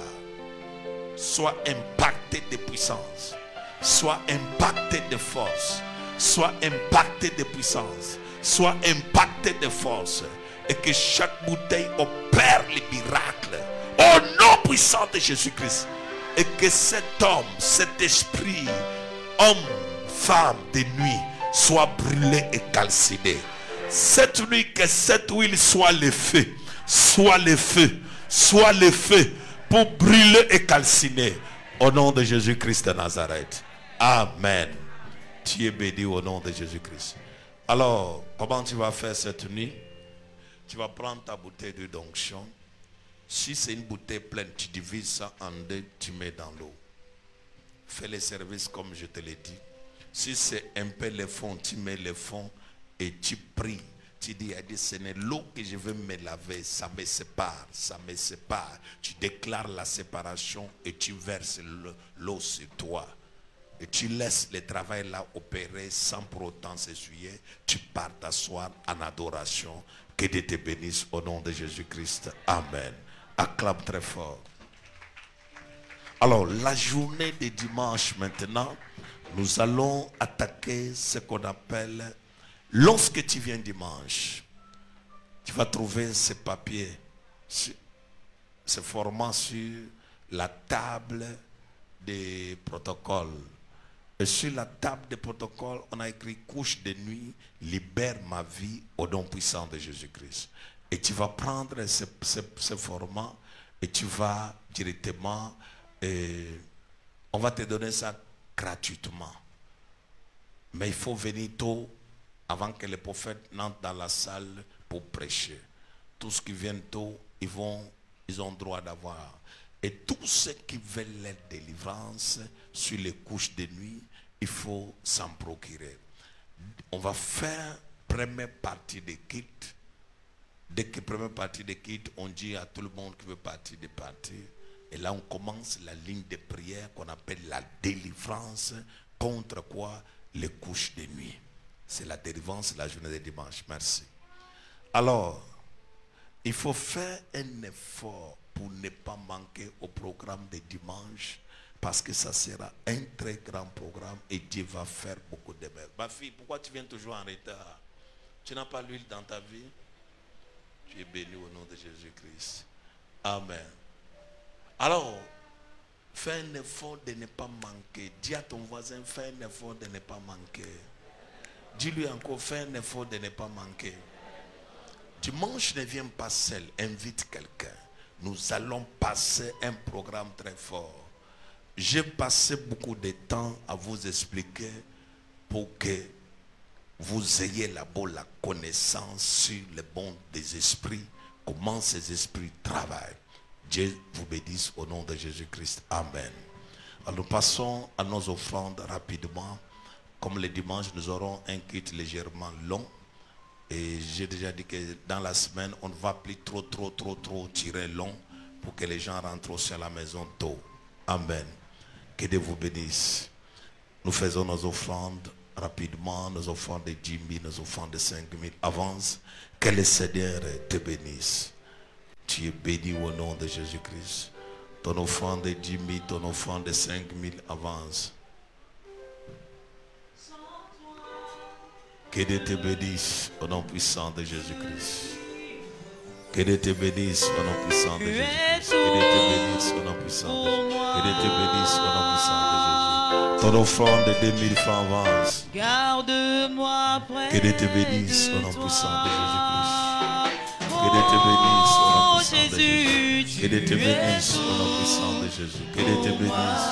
soit impactée de puissance, soit impactée de force, soit impactée de puissance, soit impactée de force, et que chaque bouteille opère les miracles au nom puissant de Jésus-Christ, et que cet homme, cet esprit, homme, femme de nuit, soit brûlé et calciné. Cette nuit, que cette huile soit le feu. Soit le feu. Soit le feu pour brûler et calciner. Au nom de Jésus-Christ de Nazareth. Amen. Tu es béni au nom de Jésus-Christ. Alors, comment tu vas faire cette nuit? Tu vas prendre ta bouteille de d'onction. Si c'est une bouteille pleine, tu divises ça en deux, tu mets dans l'eau. Fais le service comme je te l'ai dit. Si c'est un peu le fond, tu mets le fond et tu pries. Tu dis, ce n'est l'eau que je veux me laver, ça me sépare, ça me sépare. Tu déclares la séparation et tu verses l'eau sur toi. Et tu laisses le travail là opérer sans pour autant s'essuyer. Tu pars t'asseoir en adoration. Que Dieu te bénisse au nom de Jésus-Christ. Amen. Acclame très fort. Alors, la journée de dimanche maintenant, nous allons attaquer ce qu'on appelle, lorsque tu viens dimanche, tu vas trouver ce papier, ce format sur la table des protocoles. Et sur la table des protocoles, on a écrit couche de nuit, libère ma vie au nom puissant de Jésus-Christ. Et tu vas prendre ce format et tu vas directement, on va te donner ça gratuitement. Mais il faut venir tôt avant que les prophètes n'entrent dans la salle pour prêcher. Tous ceux qui viennent tôt, ils ont droit d'avoir. Et tous ceux qui veulent la délivrance sur les couches de nuit, il faut s'en procurer. On va faire première partie des kits. Dès que première partie des kits, on dit à tout le monde qui veut partir de partir. Et là, on commence la ligne de prière qu'on appelle la délivrance. Contre quoi? Les couches de nuit. C'est la délivrance la journée de dimanche. Merci. Alors, il faut faire un effort pour ne pas manquer au programme de dimanche, parce que ça sera un très grand programme et Dieu va faire beaucoup de merveilles. Ma fille, pourquoi tu viens toujours en retard? Tu n'as pas l'huile dans ta vie? Tu es béni au nom de Jésus-Christ. Amen. Alors, fais un effort de ne pas manquer. Dis à ton voisin, fais un effort de ne pas manquer. Dis-lui encore, fais un effort de ne pas manquer. Dimanche, ne viens pas seul, invite quelqu'un. Nous allons passer un programme très fort. J'ai passé beaucoup de temps à vous expliquer pour que vous ayez la connaissance sur le bon des esprits, comment ces esprits travaillent. Dieu vous bénisse au nom de Jésus-Christ. Amen. Alors nous passons à nos offrandes rapidement. Comme le dimanche, nous aurons un culte légèrement long. Et j'ai déjà dit que dans la semaine, on ne va plus trop tirer long pour que les gens rentrent aussi à la maison tôt. Amen. Que Dieu vous bénisse. Nous faisons nos offrandes rapidement, nos offrandes de 10 000, nos offrandes de 5 000. Avance. Que le Seigneur te bénisse. Tu es béni au nom de Jésus-Christ. Ton offrande de 10 000, ton offrande de 5 000, avance. Que Dieu te bénisse au nom puissant de Jésus-Christ. Que Dieu te bénisse au nom puissant de Jésus-Christ. Que Dieu te bénisse au nom puissant de Jésus. Que Dieu te bénisse au nom puissant de Jésus. Ton offrande de 2000 francs avance. Garde-moi près. Que Dieu te bénisse au nom puissant de Jésus-Christ. Que Dieu te bénisse au nom puissant de Jésus. Que Dieu te bénisse au nom puissant de Jésus. Que Dieu te bénisse.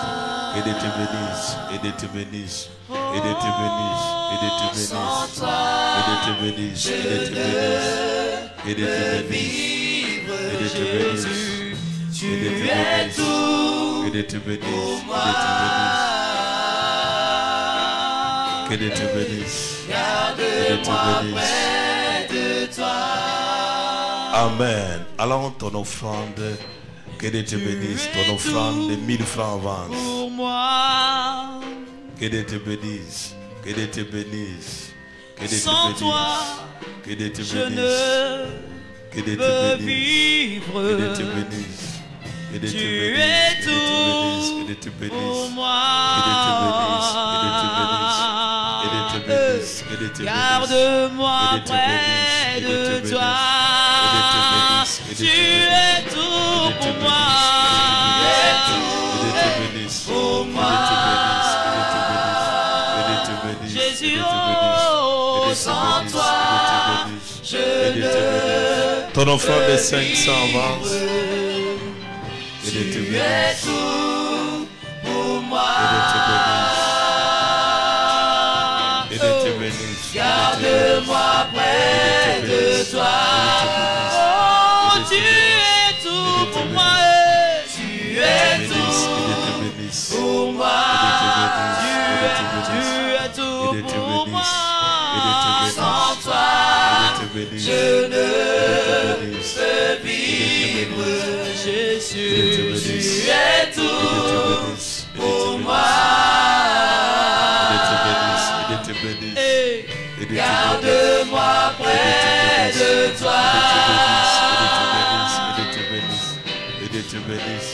Que Dieu te bénisse. Que Dieu te bénisse. Que Dieu te bénisse. Que Dieu te bénisse. Que Dieu te bénisse. Que Dieu te bénisse. Que Dieu te bénisse. Que Dieu te bénisse. Que Dieu te bénisse. Que Dieu te bénisse. Que Dieu te bénisse. Que Dieu te bénisse. Amen. Alors ton offrande, que Dieu te bénisse. Ton offrande de 1000 francs avance. Pour moi. Que Dieu te bénisse. Que Dieu te bénisse. Que Dieu te Sans bénisse. toi, Que Dieu te je bénisse. ne Que Dieu peux te bénisse. vivre. Que Dieu te bénisse. Que Dieu te Tu bénisse. es Que Dieu te bénisse. Que tout Dieu te bénisse. pour moi. Que Dieu te bénisse. Que Dieu te bénisse. Que Dieu te bénisse. Que Dieu te bénisse. Garde-moi Que Dieu te près bénisse. Que Dieu te de bénisse. toi. Que Dieu te bénisse. Que Tu Dieu te bénisse. es tout Que Dieu te pour moi. bénisse. Que Dieu te bénisse. Pour Que moi. Dieu te bénisse. Que Dieu te bénisse. Que Dieu te bénisse. Jésus, Que Dieu te bénisse. oh, Que Dieu te sans bénisse. toi, Que Dieu te bénisse. Ton offrande de 500 avance. Et de te bénisse. Pour moi. Et de te bénisse. Garde-moi près de toi. Oh, tu es tout pour moi. Tu es tout pour moi. Tu es tout pour moi. Sans toi, je ne peux vivre. Jésus, tu es tout pour moi. Garde-moi près de toi. Et de te bénisse.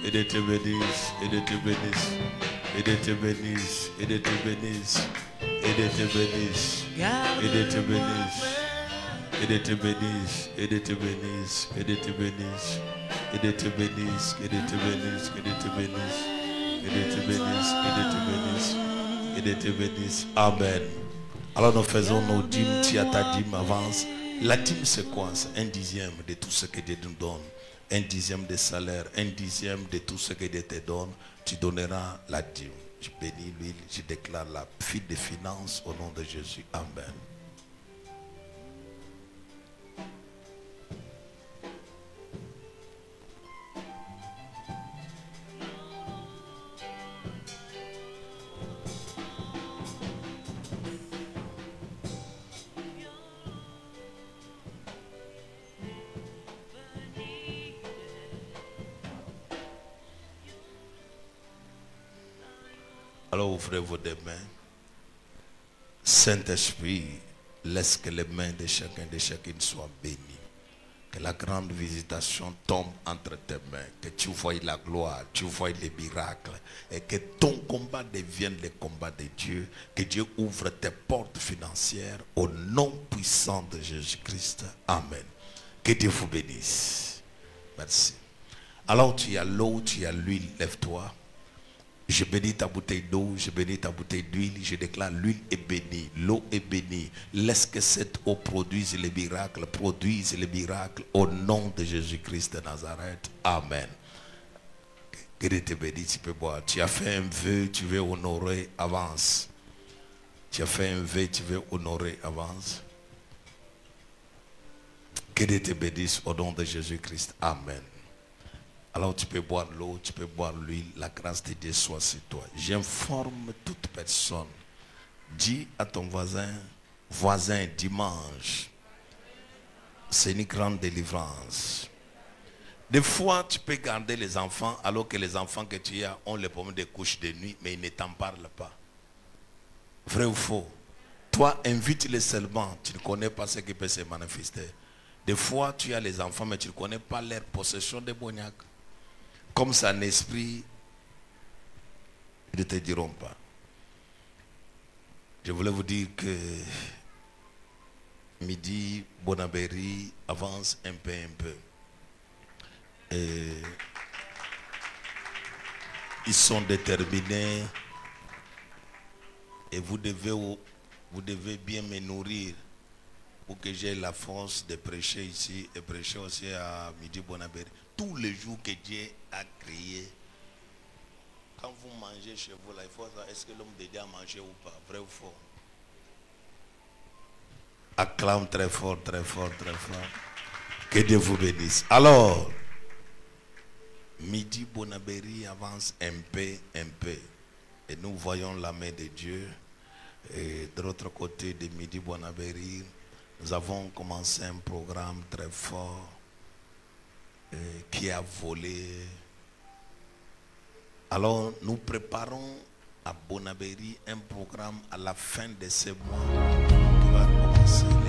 Et de te bénisse. Et de te bénisse. Et de te bénisse. Et de te bénisse. Et de te bénisse. Et de te bénisse. Et de te bénisse. Et de te bénisse. Et de te bénisse. Et de te bénisse. Et de te bénisse. Et de te bénisse. Et de te bénisse. Et de te bénisse. Et de te bénisse. Amen. Alors nous faisons nos dîmes. Tu as ta dîme, avance. La dîme c'est quoi? C'est 1/10 de tout ce que Dieu nous donne. 1/10 de salaire, 1/10 de tout ce que Dieu te donne. Tu donneras la dîme. Je bénis l'huile, je déclare la fuite des finances au nom de Jésus. Amen. Alors ouvrez vos deux mains. Saint-Esprit, laisse que les mains de chacun de chacune soient bénies. Que la grande visitation tombe entre tes mains. Que tu voies la gloire, tu voies les miracles. Et que ton combat devienne le combat de Dieu. Que Dieu ouvre tes portes financières au nom puissant de Jésus-Christ. Amen. Que Dieu vous bénisse. Merci. Alors tu as l'eau, tu as l'huile, lève-toi. Je bénis ta bouteille d'eau, je bénis ta bouteille d'huile, je déclare l'huile est bénie, l'eau est bénie. Laisse que cette eau produise les miracles au nom de Jésus-Christ de Nazareth. Amen. Que Dieu te bénisse, tu peux boire. Tu as fait un vœu, tu veux honorer, avance. Tu as fait un vœu, tu veux honorer, avance. Que Dieu te bénisse au nom de Jésus-Christ. Amen. Alors tu peux boire l'eau, tu peux boire l'huile, la grâce de Dieu soit sur toi. J'informe toute personne. Dis à ton voisin, dimanche, c'est une grande délivrance. Des fois, tu peux garder les enfants alors que les enfants que tu as ont les problèmes de couches de nuit, mais ils ne t'en parlent pas. Vrai ou faux? Toi, invite-les seulement, tu ne connais pas ce qui peut se manifester. Des fois, tu as les enfants, mais tu ne connais pas leur possession de Bognac. Comme c'est un esprit, ils ne te diront pas. Je voulais vous dire que midi, Bonabéry avance un peu. Et ils sont déterminés et vous devez bien me nourrir pour que j'ai la force de prêcher ici et prêcher aussi à midi Bonabéry. Tous les jours que Dieu a créé, quand vous mangez chez vous, là, il faut savoir est-ce que l'homme de Dieu a mangé ou pas, vrai ou faux? Acclame très fort, très fort, très fort. Que Dieu vous bénisse. Alors, midi Bonabéry avance un peu. Et nous voyons la main de Dieu. Et de l'autre côté de midi Bonabéry, nous avons commencé un programme très fort qui a volé. Alors nous préparons à Bonabéry un programme à la fin de ce mois qui va commencer.